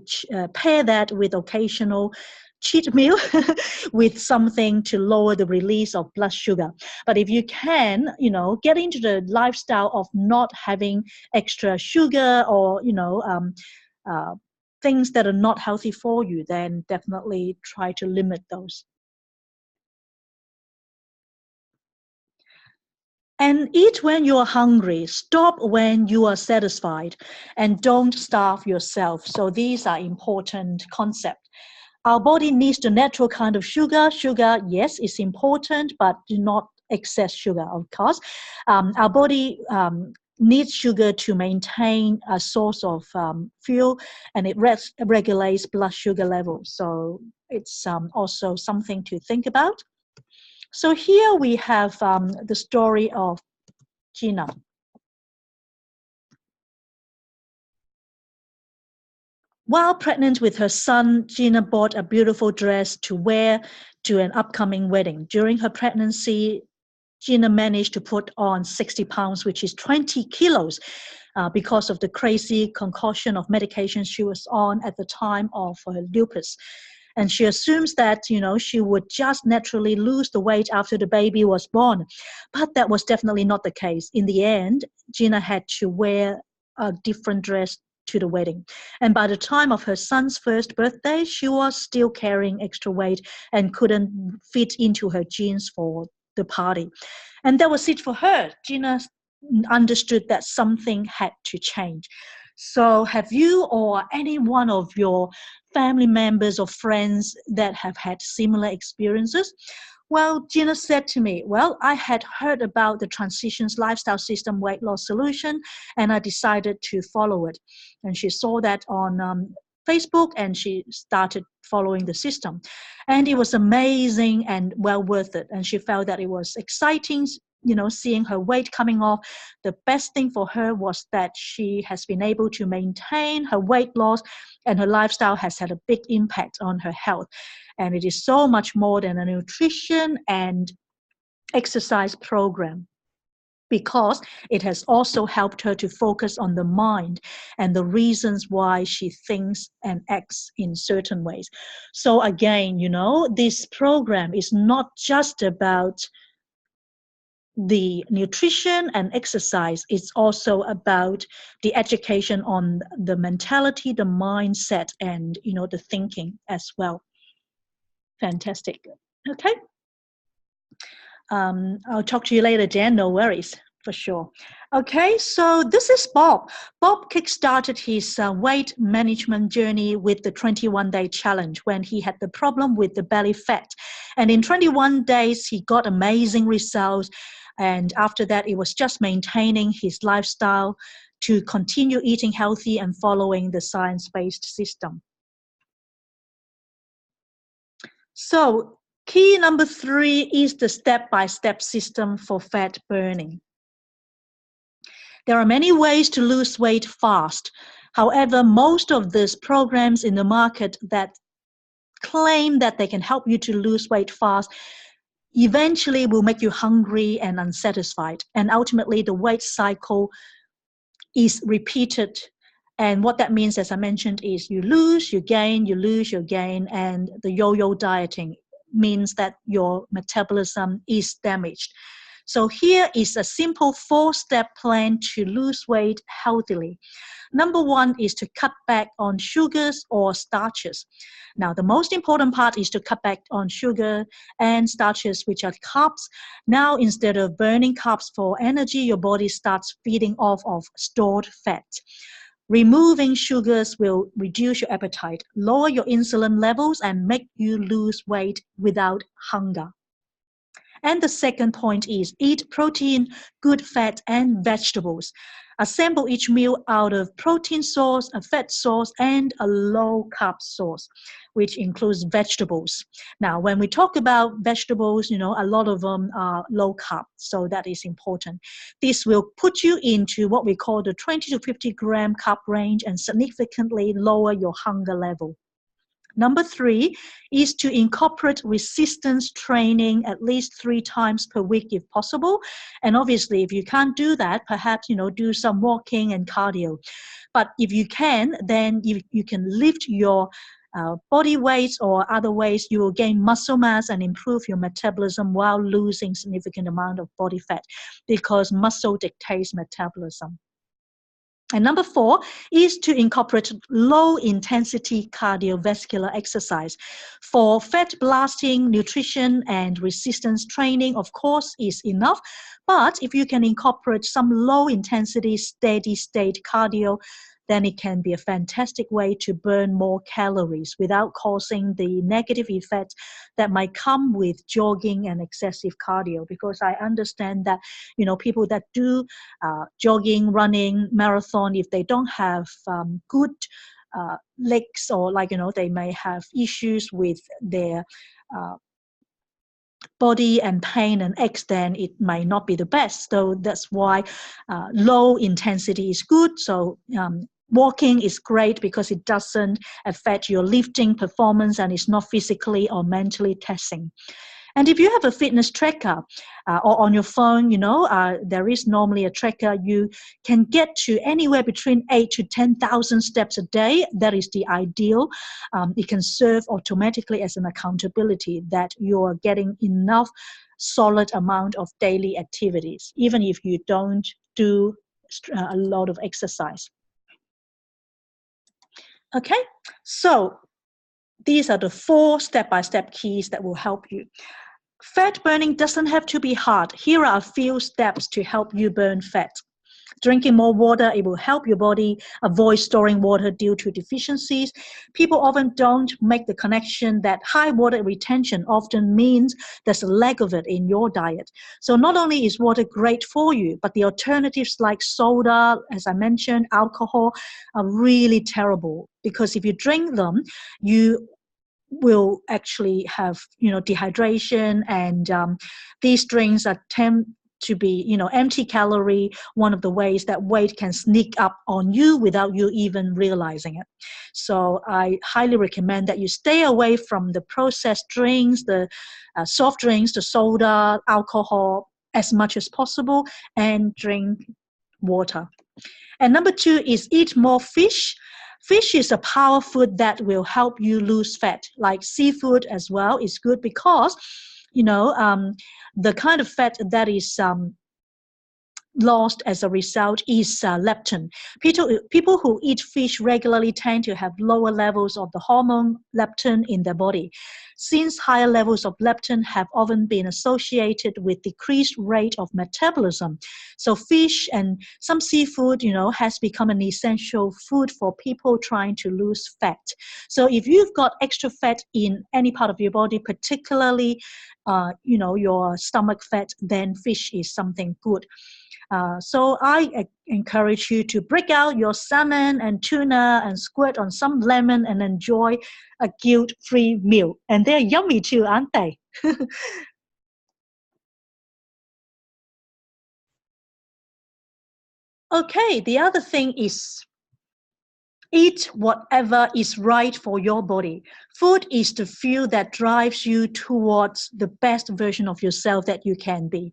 pair that with occasional cheat meal with something to lower the release of blood sugar. But if you can, you know, get into the lifestyle of not having extra sugar or, you know, things that are not healthy for you, then definitely try to limit those. And eat when you are hungry, stop when you are satisfied, and don't starve yourself. So these are important concepts. Our body needs the natural kind of sugar. Sugar, yes, is important, but do not excess sugar, of course. Our body needs sugar to maintain a source of fuel, and it regulates blood sugar levels. So it's also something to think about. So here we have the story of Gina. While pregnant with her son, Gina bought a beautiful dress to wear to an upcoming wedding. During her pregnancy, Gina managed to put on 60 pounds, which is 20 kilos, because of the crazy concoction of medication she was on at the time of her lupus. And she assumes that, you know, she would just naturally lose the weight after the baby was born. But that was definitely not the case. In the end, Gina had to wear a different dress to the wedding. And by the time of her son's first birthday, she was still carrying extra weight and couldn't fit into her jeans for the party. And that was it for her. Gina understood that something had to change. So have you or any one of your family members or friends that have had similar experiences? Well, Gina said to me, well, I had heard about the Transitions Lifestyle System weight loss solution, and I decided to follow it. And she saw that on Facebook, and she started following the system. And it was amazing and well worth it. And she felt that it was exciting, seeing her weight coming off. The best thing for her was that she has been able to maintain her weight loss, and her lifestyle has had a big impact on her health. And it is so much more than a nutrition and exercise program, because it has also helped her to focus on the mind and the reasons why she thinks and acts in certain ways. So again, this program is not just about the nutrition and exercise. It's also about the education on the mentality, the mindset, and the thinking as well. Fantastic. Okay. I'll talk to you later, Jen. No worries, for sure. Okay, so this is Bob. Bob kickstarted his weight management journey with the 21-day challenge when he had the problem with the belly fat. And in 21 days, he got amazing results. And after that, it was just maintaining his lifestyle to continue eating healthy and following the science-based system. So key number 3 is the step-by-step system for fat burning. There are many ways to lose weight fast. However, most of these programs in the market that claim that they can help you to lose weight fast eventually will make you hungry and unsatisfied. And ultimately, the weight cycle is repeated. And what that means, as I mentioned, is you lose, you gain, you lose, you gain, and the yo-yo dieting means that your metabolism is damaged. So here is a simple 4-step plan to lose weight healthily. Number 1 is to cut back on sugars or starches. Now, the most important part is to cut back on sugar and starches, which are carbs. Now, instead of burning carbs for energy, your body starts feeding off of stored fat. Removing sugars will reduce your appetite, lower your insulin levels, and make you lose weight without hunger. And the second point is eat protein, good fat, and vegetables. Assemble each meal out of protein source, a fat source, and a low-carb source, which includes vegetables. Now, when we talk about vegetables, a lot of them are low-carb, so that is important. This will put you into what we call the 20 to 50 gram carb range and significantly lower your hunger level. Number 3 is to incorporate resistance training at least 3 times per week if possible. And obviously, if you can't do that, perhaps, do some walking and cardio. But if you can, then you can lift your body weights or other ways. You will gain muscle mass and improve your metabolism while losing significant amount of body fat, because muscle dictates metabolism. And number 4 is to incorporate low-intensity cardiovascular exercise. For fat blasting, nutrition, and resistance training, of course, is enough. But if you can incorporate some low-intensity, steady-state cardio, then it can be a fantastic way to burn more calories without causing the negative effects that might come with jogging and excessive cardio. Because I understand that, people that do jogging, running, marathon, if they don't have good legs, or they may have issues with their body and pain and aches, then it might not be the best. So that's why low intensity is good. So walking is great because it doesn't affect your lifting performance and it's not physically or mentally taxing. And if you have a fitness tracker or on your phone, there is normally a tracker, you can get to anywhere between 8 to 10,000 steps a day. That is the ideal. It can serve automatically as an accountability that you're getting enough solid amount of daily activities, even if you don't do a lot of exercise. Okay, so these are the 4 step-by-step keys that will help you. Fat burning doesn't have to be hard. Here are a few steps to help you burn fat. Drinking more water, it will help your body avoid storing water due to deficiencies. People often don't make the connection that high water retention often means there's a lack of it in your diet. So not only is water great for you, but the alternatives like soda, as I mentioned, alcohol, are really terrible, because if you drink them, you will actually have dehydration, and these drinks are to be empty calorie, one of the ways that weight can sneak up on you without you even realizing it. So I highly recommend that you stay away from the processed drinks, the soft drinks, the soda, alcohol, as much as possible, and drink water. And number 2 is eat more fish. Fish is a power food that will help you lose fat. Like seafood as well is good, because the kind of fat that is lost as a result is leptin. People who eat fish regularly tend to have lower levels of the hormone leptin in their body. Since higher levels of leptin have often been associated with decreased rate of metabolism, so fish and some seafood, has become an essential food for people trying to lose fat. So if you've got extra fat in any part of your body, particularly, your stomach fat, then fish is something good. So I encourage you to break out your salmon and tuna and squirt on some lemon and enjoy a guilt-free meal. And they're yummy too, aren't they? Okay, the other thing is eat whatever is right for your body. Food is the fuel that drives you towards the best version of yourself that you can be.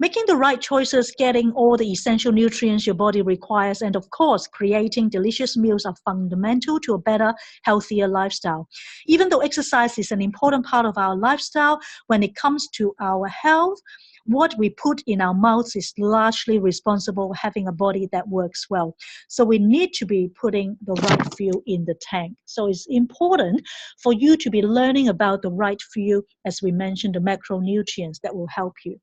Making the right choices, getting all the essential nutrients your body requires, and of course, creating delicious meals are fundamental to a better, healthier lifestyle. Even though exercise is an important part of our lifestyle, when it comes to our health, what we put in our mouths is largely responsible for having a body that works well. So we need to be putting the right fuel in the tank. So it's important for you to be learning about the right fuel, as we mentioned, the macronutrients that will help you.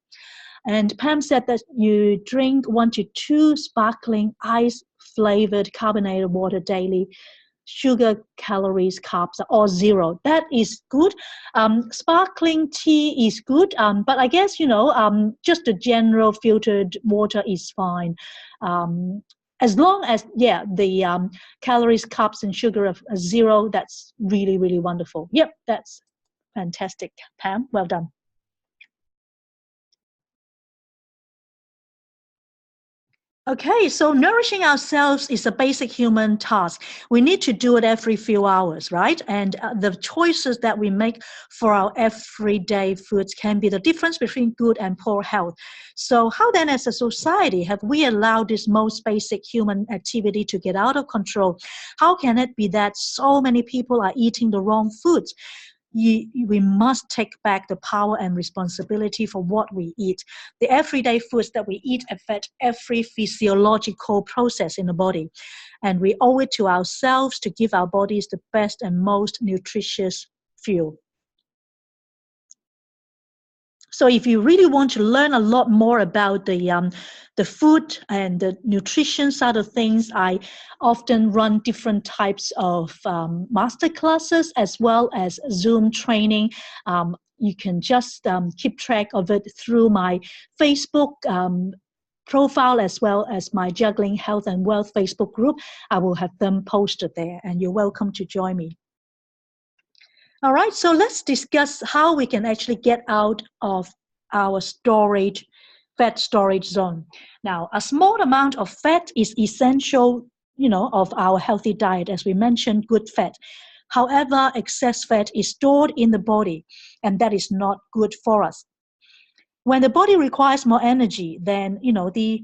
And Pam said that you drink 1 to 2 sparkling ice-flavored carbonated water daily. Sugar, calories, carbs are all 0. That is good. Sparkling tea is good, but I guess, just the general filtered water is fine. As long as, the calories, carbs, and sugar are 0, that's really, really wonderful. Yep, that's fantastic, Pam. Well done. Okay, so nourishing ourselves is a basic human task. We need to do it every few hours, right? And the choices that we make for our everyday foods can be the difference between good and poor health. So how then, as a society, have we allowed this most basic human activity to get out of control? How can it be that so many people are eating the wrong foods? We must take back the power and responsibility for what we eat. The everyday foods that we eat affect every physiological process in the body, and we owe it to ourselves to give our bodies the best and most nutritious fuel. So if you really want to learn a lot more about the food and the nutrition side of things, I often run different types of master classes as well as Zoom training. You can just keep track of it through my Facebook profile, as well as my Juggling Health and Wealth Facebook group. I will have them posted there, and you're welcome to join me. All right, so let's discuss how we can actually get out of our fat storage zone. Now, a small amount of fat is essential, of our healthy diet, as we mentioned, good fat. However, excess fat is stored in the body, and that is not good for us. When the body requires more energy, then, the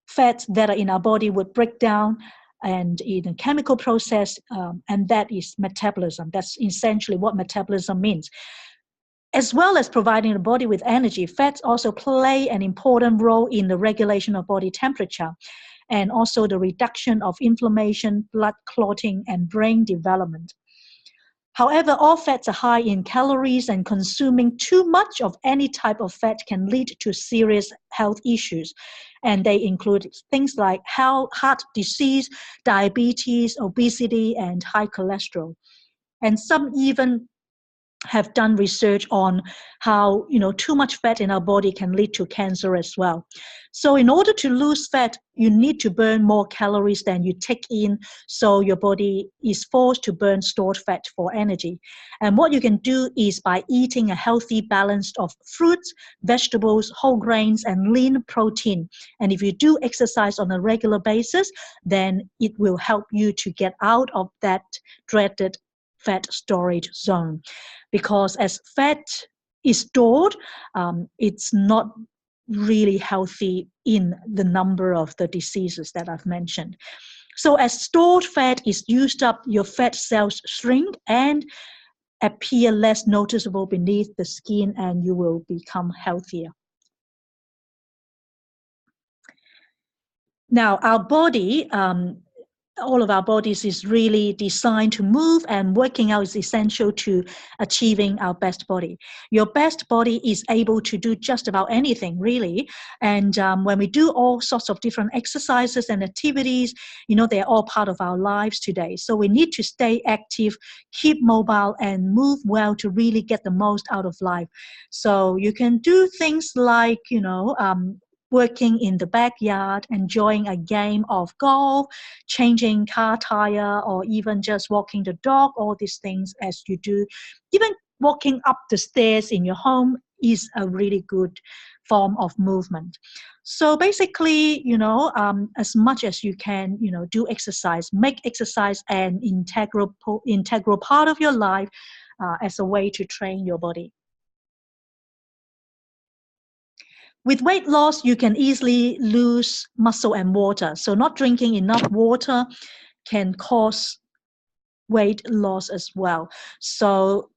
fats that are in our body would break down and in a chemical process, and that is metabolism. That's essentially what metabolism means. As well as providing the body with energy, fats also play an important role in the regulation of body temperature. and also the reduction of inflammation, blood clotting, and brain development. However, all fats are high in calories, and consuming too much of any type of fat can lead to serious health issues. And they include things like heart disease, diabetes, obesity, and high cholesterol. And some even have done research on how too much fat in our body can lead to cancer as well. So in order to lose fat, you need to burn more calories than you take in, so your body is forced to burn stored fat for energy. And what you can do is by eating a healthy balance of fruits, vegetables, whole grains, and lean protein. And if you do exercise on a regular basis, then it will help you to get out of that dreaded fat storage zone. Because as fat is stored, it's not really healthy in the number of the diseases that I've mentioned. So as stored fat is used up, your fat cells shrink and appear less noticeable beneath the skin, and you will become healthier. Now, our body, all of our bodies is really designed to move, and working out is essential to achieving our best body. Your best body is able to do just about anything, really. And when we do all sorts of different exercises and activities, they're all part of our lives today. So we need to stay active, keep mobile, and move well to really get the most out of life. So you can do things like, working in the backyard, enjoying a game of golf, changing car tire, or even just walking the dog. All these things as you do. Even walking up the stairs in your home is a really good form of movement. So basically, as much as you can, do exercise, make exercise an integral part of your life as a way to train your body. With weight loss, you can easily lose muscle and water. So not drinking enough water can cause weight loss as well.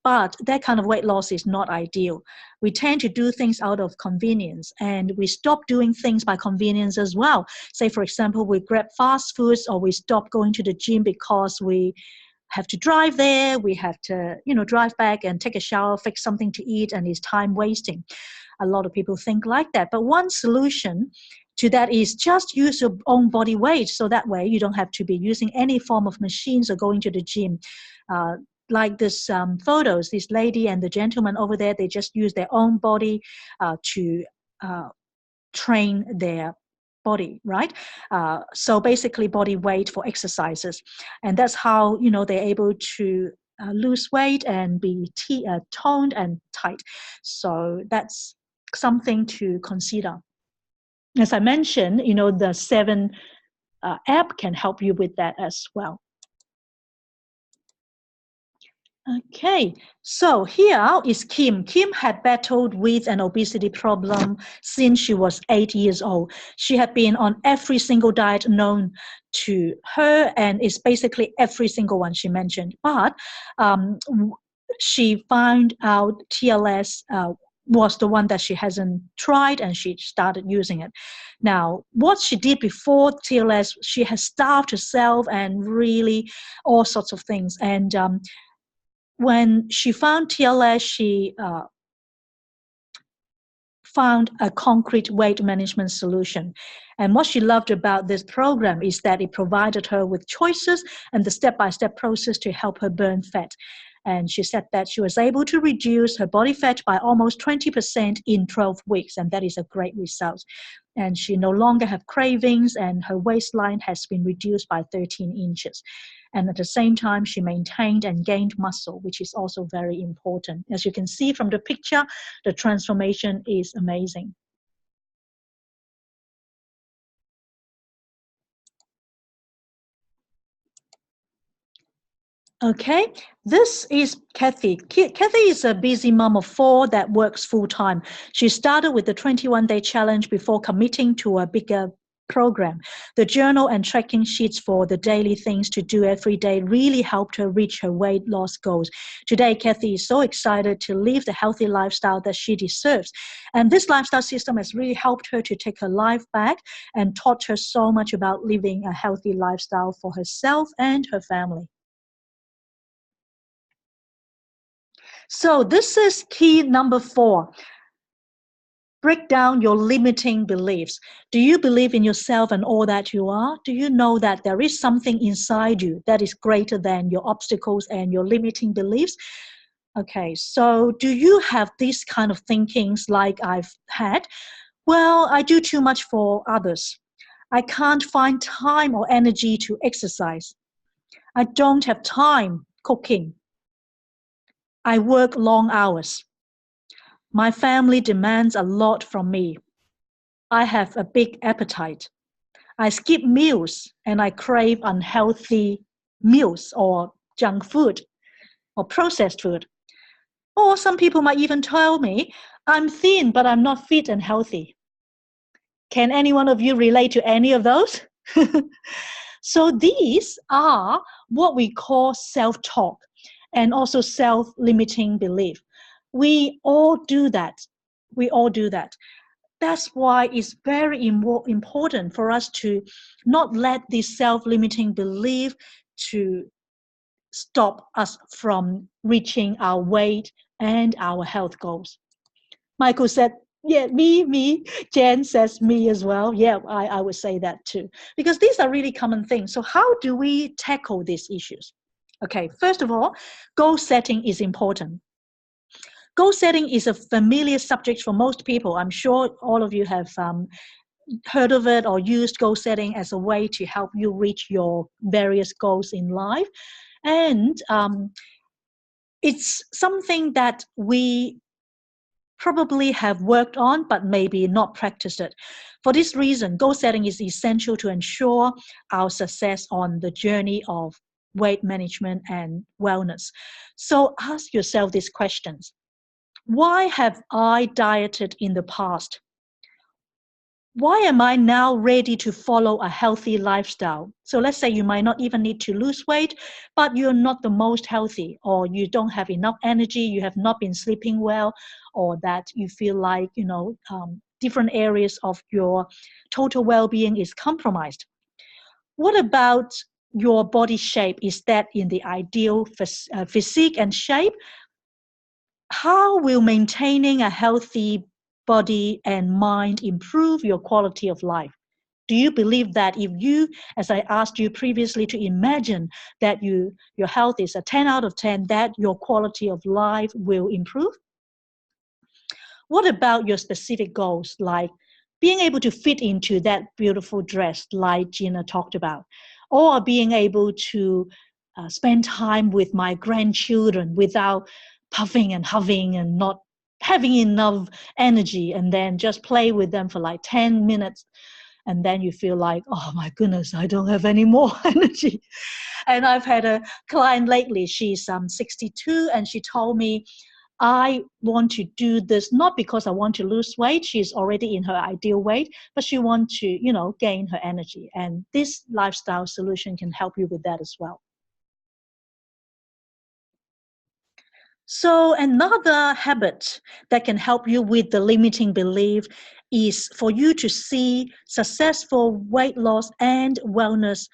But that kind of weight loss is not ideal. We tend to do things out of convenience, and we stop doing things by convenience as well. Say, for example, we grab fast foods, or we stop going to the gym because we have to drive there, we have to, drive back and take a shower, fix something to eat, and it's time wasting. A lot of people think like that. But one solution to that is just use your own body weight. So that way you don't have to be using any form of machines or going to the gym. Like this photos, this lady and the gentleman over there, they just use their own body to train their body, right? So basically body weight for exercises. And that's how, they're able to lose weight and be toned and tight. So that's something to consider. As I mentioned, the 7 app can help you with that as well. Okay, so here is Kim. Kim had battled with an obesity problem since she was 8 years old. She had been on every single diet known to her, and it's basically every single one she mentioned. But she found out TLS was the one that she hasn't tried, and she started using it. Now, what she did before TLS, she has starved herself and really all sorts of things. And when she found TLS, she found a concrete weight management solution. And what she loved about this program is that it provided her with choices and the step-by-step process to help her burn fat. And she said that she was able to reduce her body fat by almost 20% in 12 weeks, and that is a great result. And she no longer have cravings, and her waistline has been reduced by 13 inches. And at the same time, she maintained and gained muscle, which is also very important. As you can see from the picture, the transformation is amazing. Okay, this is Kathy. Kathy is a busy mom of 4 that works full-time. She started with the 21-day challenge before committing to a bigger program. The journal and tracking sheets for the daily things to do every day really helped her reach her weight loss goals. Today, Kathy is so excited to live the healthy lifestyle that she deserves. And this lifestyle system has really helped her to take her life back and taught her so much about living a healthy lifestyle for herself and her family. So this is key number 4. Break down your limiting beliefs. Do you believe in yourself and all that you are? Do you know that there is something inside you that is greater than your obstacles and your limiting beliefs? Okay, so do you have these kind of thinkings like I've had? Well, I do too much for others. I can't find time or energy to exercise. I don't have time cooking. I work long hours. My family demands a lot from me. I have a big appetite. I skip meals and I crave unhealthy meals or junk food or processed food. Or some people might even tell me, I'm thin, but I'm not fit and healthy. Can any one of you relate to any of those? So these are what we call self-talk and also self-limiting belief. We all do that. We all do that. That's why it's very important for us to not let this self-limiting belief to stop us from reaching our weight and our health goals. Michael said, yeah, me. Jen says me as well. Yeah, I would say that too. Because these are really common things. So how do we tackle these issues? Okay, first of all, goal setting is important. Goal setting is a familiar subject for most people. I'm sure all of you have heard of it or used goal setting as a way to help you reach your various goals in life. And it's something that we probably have worked on, but maybe not practiced it. For this reason, goal setting is essential to ensure our success on the journey of weight management and wellness. So ask yourself these questions. Why have I dieted in the past? Why am I now ready to follow a healthy lifestyle? So let's say you might not even need to lose weight, but you're not the most healthy, or you don't have enough energy, you have not been sleeping well, or that you feel like, different areas of your total well-being is compromised. What about your body shape? Is that in the ideal physique and shape? How will maintaining a healthy body and mind improve your quality of life? Do you believe that if you, as I asked you previously, to imagine that your health is a 10 out of 10, that your quality of life will improve? What about your specific goals, like being able to fit into that beautiful dress like Gina talked about, or being able to spend time with my grandchildren without puffing and huffing and not having enough energy, and then just play with them for like 10 minutes, and then you feel like, oh my goodness, I don't have any more energy. And I've had a client lately, she's 62, and she told me, I want to do this not because I want to lose weight. She's already in her ideal weight, but she wants to, gain her energy. And this lifestyle solution can help you with that as well. So another habit that can help you with the limiting belief is for you to see successful weight loss and wellness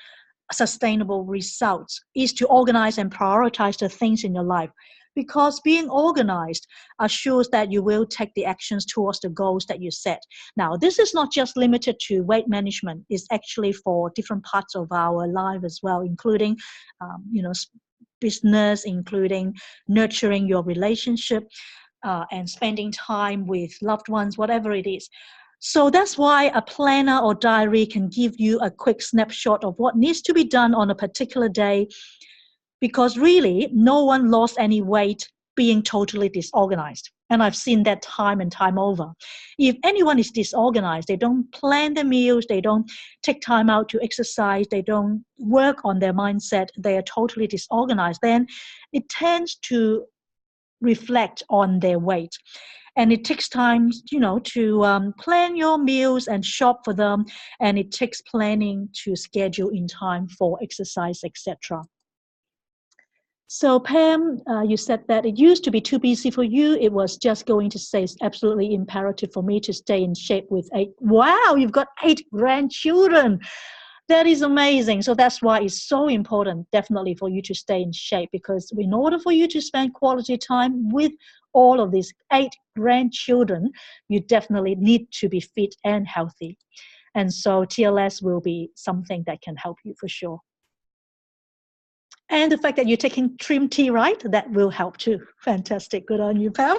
sustainable results is to organize and prioritize the things in your life. Because being organized assures that you will take the actions towards the goals that you set. Now, this is not just limited to weight management. It's actually for different parts of our life as well, including, business, including nurturing your relationship and spending time with loved ones, whatever it is. So that's why a planner or diary can give you a quick snapshot of what needs to be done on a particular day, because really no one lost any weight being totally disorganized. And I've seen that time and time over. If anyone is disorganized, they don't plan their meals, they don't take time out to exercise, they don't work on their mindset, they are totally disorganized, then it tends to reflect on their weight. And it takes time, to plan your meals and shop for them. And it takes planning to schedule in time for exercise, etc. So Pam, you said that it used to be too busy for you. It was just going to say it's absolutely imperative for me to stay in shape with 8. Wow, you've got 8 grandchildren. That is amazing. So that's why it's so important, definitely, for you to stay in shape, because in order for you to spend quality time with all of these 8 grandchildren, you definitely need to be fit and healthy. And so TLS will be something that can help you for sure. And the fact that you're taking trim tea, right? That will help too. Fantastic. Good on you, Pam.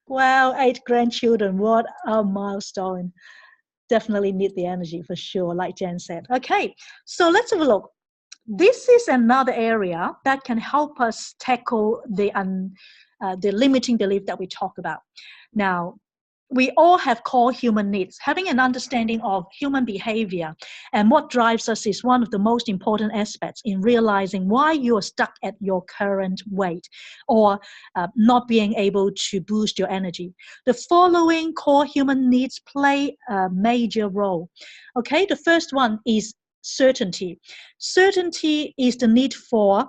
Wow, 8 grandchildren. What a milestone. Definitely need the energy for sure, like Jen said. Okay, so let's have a look. This is another area that can help us tackle the limiting belief that we talk about. Now, we all have core human needs. Having an understanding of human behavior and what drives us is one of the most important aspects in realizing why you are stuck at your current weight or not being able to boost your energy. The following core human needs play a major role. Okay, the first one is certainty. Certainty is the need for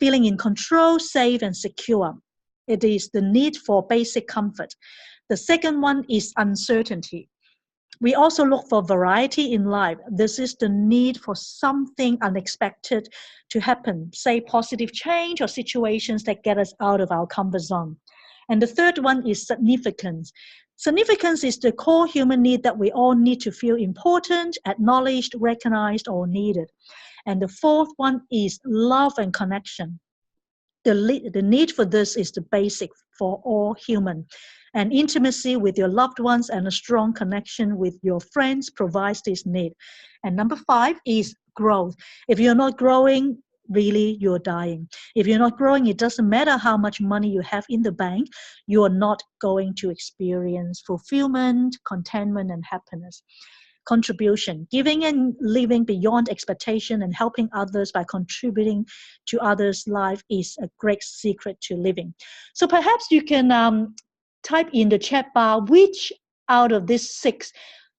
feeling in control, safe, and secure. It is the need for basic comfort. The second one is uncertainty. We also look for variety in life. This is the need for something unexpected to happen, say positive change or situations that get us out of our comfort zone. And the third one is significance. Significance is the core human need that we all need to feel important, acknowledged, recognized, or needed. And the fourth one is love and connection. The need for this is the basic for all human. And intimacy with your loved ones and a strong connection with your friends provides this need. And number 5 is growth. If you're not growing, really, you're dying. If you're not growing, it doesn't matter how much money you have in the bank, you are not going to experience fulfillment, contentment, and happiness. Contribution, giving and living beyond expectation and helping others by contributing to others' life is a great secret to living. So perhaps you can type in the chat bar which out of these 6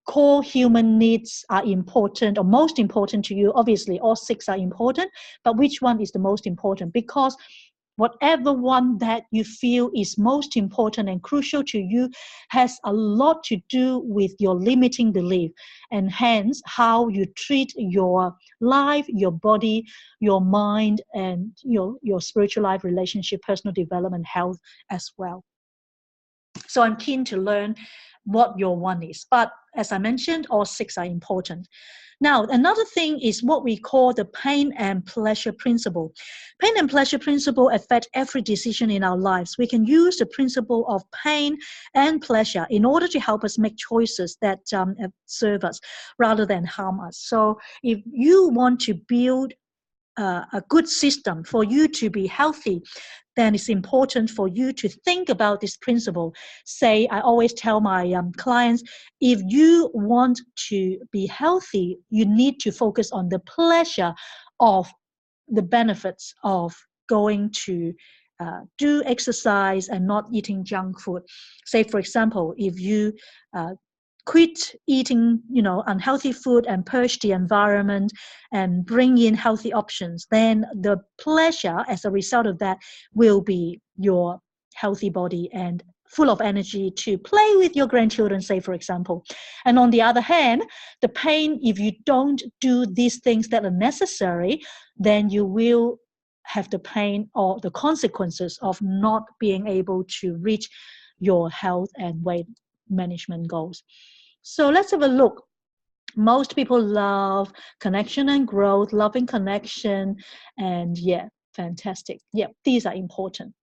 core human needs are important or most important to you. Obviously, all 6 are important, but which one is the most important? Because whatever one that you feel is most important and crucial to you has a lot to do with your limiting belief, and hence how you treat your life, your body, your mind, and your spiritual life, relationship, personal development, health as well. So I'm keen to learn what your one is. But as I mentioned, all 6 are important. Now, another thing is what we call the pain and pleasure principle. Pain and pleasure principle affect every decision in our lives. We can use the principle of pain and pleasure in order to help us make choices that serve us rather than harm us. So if you want to build a good system for you to be healthy, then it's important for you to think about this principle. Say, I always tell my clients, if you want to be healthy, you need to focus on the pleasure of the benefits of going to do exercise and not eating junk food. Say, for example, if you quit eating, unhealthy food and purge the environment and bring in healthy options, then the pleasure as a result of that will be your healthy body and full of energy to play with your grandchildren, say, for example. And on the other hand, the pain, if you don't do these things that are necessary, then you will have the pain or the consequences of not being able to reach your health and weight management goals. So let's have a look. Most people love connection and growth, loving connection, and yeah, fantastic. Yeah, these are important.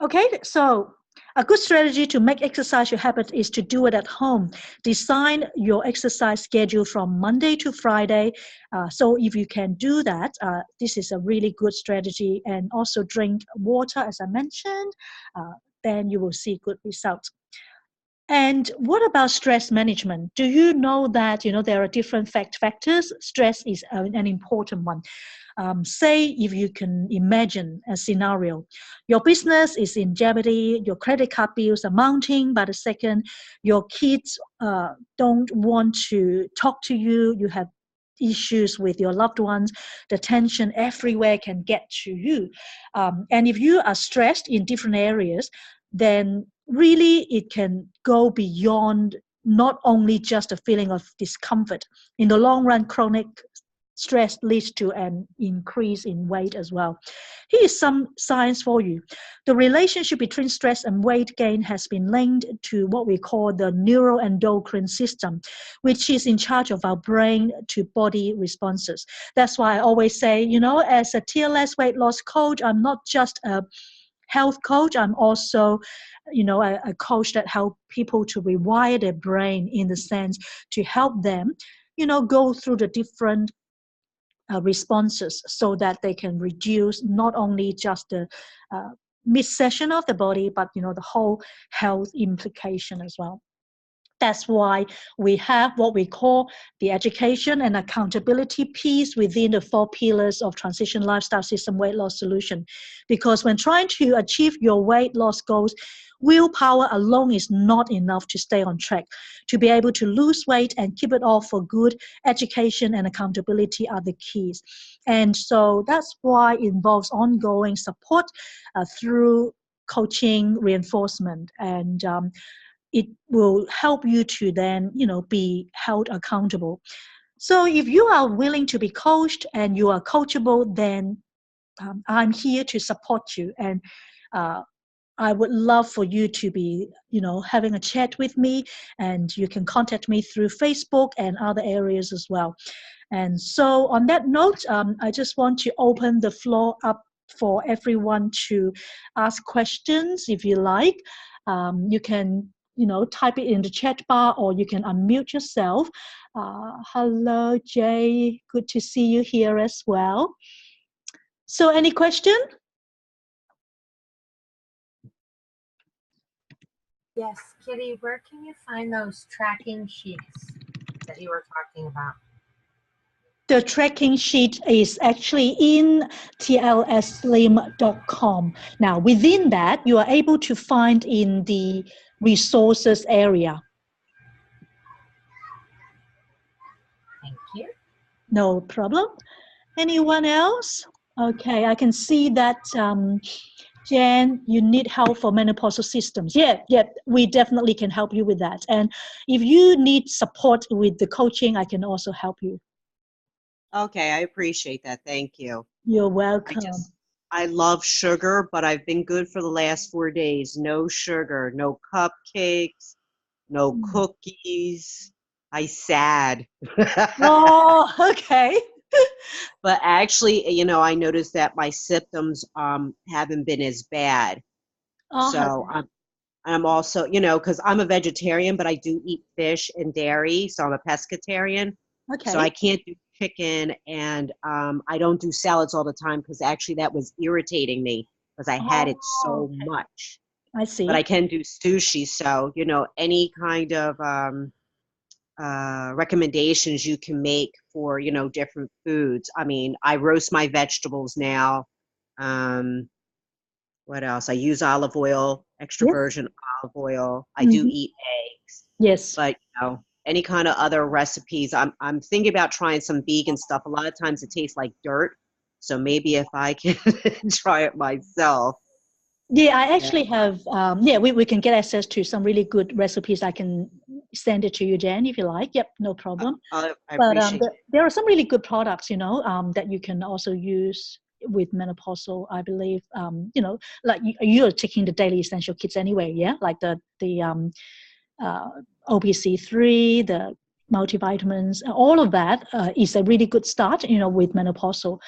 Okay, so a good strategy to make exercise your habit is to do it at home. Design your exercise schedule from Monday to Friday. So if you can do that, this is a really good strategy. And also drink water, as I mentioned, then you will see good results. And what about stress management? Do you know that, there are different factors? Stress is an important one. Say if you can imagine a scenario, your business is in jeopardy, your credit card bills are mounting by the second, your kids don't want to talk to you, you have issues with your loved ones, the tension everywhere can get to you. And if you are stressed in different areas, then really it can go beyond not only just a feeling of discomfort. In the long run, chronic stress leads to an increase in weight as well. Here is some science for you. The relationship between stress and weight gain has been linked to what we call the neuroendocrine system, which is in charge of our brain to body responses. That's why I always say, as a TLS weight loss coach, I'm not just a health coach, I'm also a coach that helps people to rewire their brain, in the sense to help them go through the different responses, so that they can reduce not only just the midsection of the body, but the whole health implication as well. That's why we have what we call the education and accountability piece within the 4 pillars of Transition Lifestyle System Weight Loss Solution. Because when trying to achieve your weight loss goals, willpower alone is not enough to stay on track. To be able to lose weight and keep it off for good, education and accountability are the keys. And so that's why it involves ongoing support through coaching, reinforcement, and it will help you to then, be held accountable. So if you are willing to be coached and you are coachable, then I'm here to support you. And I would love for you to be, having a chat with me, and you can contact me through Facebook and other areas as well. And so on that note, I just want to open the floor up for everyone to ask questions if you like. You can type it in the chat bar, or you can unmute yourself. Hello, Jay. Good to see you here as well. So any question? Yes, Kitty, where can you find those tracking sheets that you were talking about? The tracking sheet is actually in tlsslim.com. Now, within that, you are able to find in the resources area. Thank you. No problem. Anyone else? Okay, I can see that, Jan, you need help for menopausal systems. Yeah, we definitely can help you with that. And if you need support with the coaching, I can also help you. Okay, I appreciate that. Thank you. You're welcome. I love sugar, but I've been good for the last 4 days. No sugar, no cupcakes, no cookies. I sad. Oh, okay. But actually, I noticed that my symptoms haven't been as bad. Oh, So I'm also, because I'm a vegetarian, but I do eat fish and dairy, so I'm a pescatarian. okay. So I can't do chicken, and I don't do salads all the time, because actually that was irritating me, because I had it so much. I see. But I can do sushi, so any kind of recommendations you can make for different foods. I mean, I roast my vegetables now. What else? I use olive oil, extra virgin olive oil. I do eat eggs. Yes. But any kind of other recipes. I'm thinking about trying some vegan stuff. A lot of times it tastes like dirt, so maybe if I can try it myself. Yeah, I actually have. We can get access to some really good recipes. I can send it to you, Jan, if you like. Yep, no problem. I appreciate it. There are some really good products, that you can also use with menopausal, I believe. Like you're taking the daily essential kits anyway, yeah, like the OPC3, the multivitamins, all of that is a really good start, with menopausal.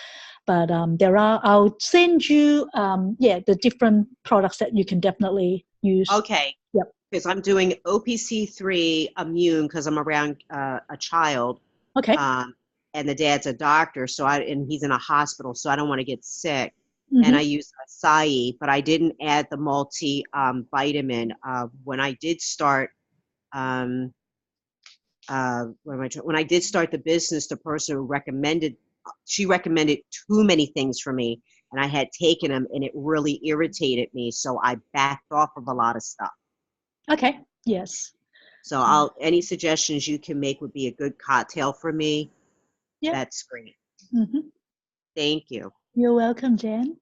But I'll send you, the different products that you can definitely use. Okay. Yep. Because I'm doing OPC3 immune, because I'm around a child. Okay. And the dad's a doctor, and he's in a hospital, so I don't want to get sick. Mm-hmm. And I use acai, but I didn't add the multi vitamin. When I did start when I did start the business, the person who she recommended too many things for me, and I had taken them, and it really irritated me. So I backed off of a lot of stuff. Okay. Yes. So any suggestions you can make would be a good cocktail for me. Yeah. That's great. Mm-hmm. Thank you. You're welcome, Jen.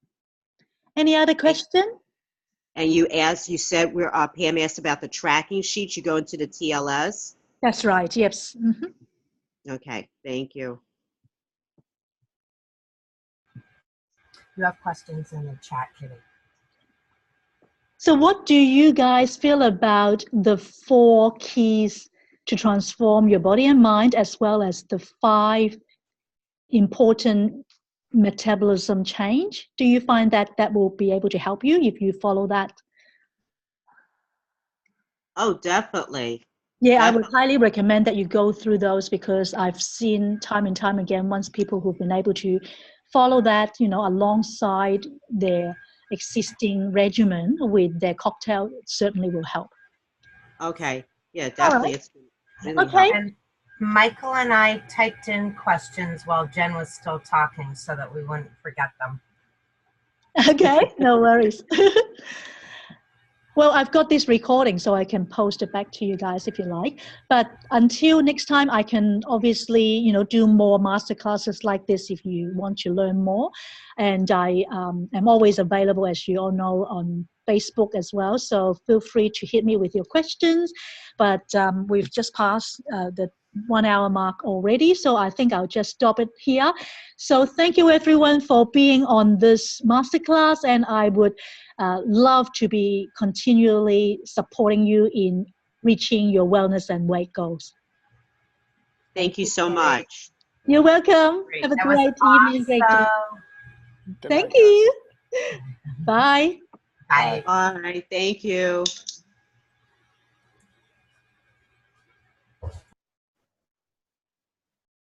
Any other question? And you said Pam asked about the tracking sheets. You go into the TLS. That's right. Yes. Mm-hmm. Okay. Thank you. You have questions in the chat, Kitty. So what do you guys feel about the 4 keys to transform your body and mind, as well as the 5 important metabolism change? Do you find that that will be able to help you if you follow that? Oh, definitely. Yeah, I would highly recommend that you go through those, because I've seen time and time again, once people who've been able to follow that, alongside their existing regimen with their cocktail, it certainly will help. Okay. Yeah, definitely. Right. It's really Okay. helpful. And Michael and I typed in questions while Jen was still talking so that we wouldn't forget them. Okay, no worries. Well, I've got this recording, so I can post it back to you guys if you like. But until next time, I can obviously, do more masterclasses like this if you want to learn more. And I am always available, as you all know, on Facebook as well. So feel free to hit me with your questions. But we've just passed the 1 hour mark already, so I think I'll just stop it here. So thank you everyone for being on this masterclass, and I would love to be continually supporting you in reaching your wellness and weight goals. Thank you so much. You're welcome. Great. Have a That great was evening. Great day. awesome. Thank you. Bye. Bye. Bye. Thank you.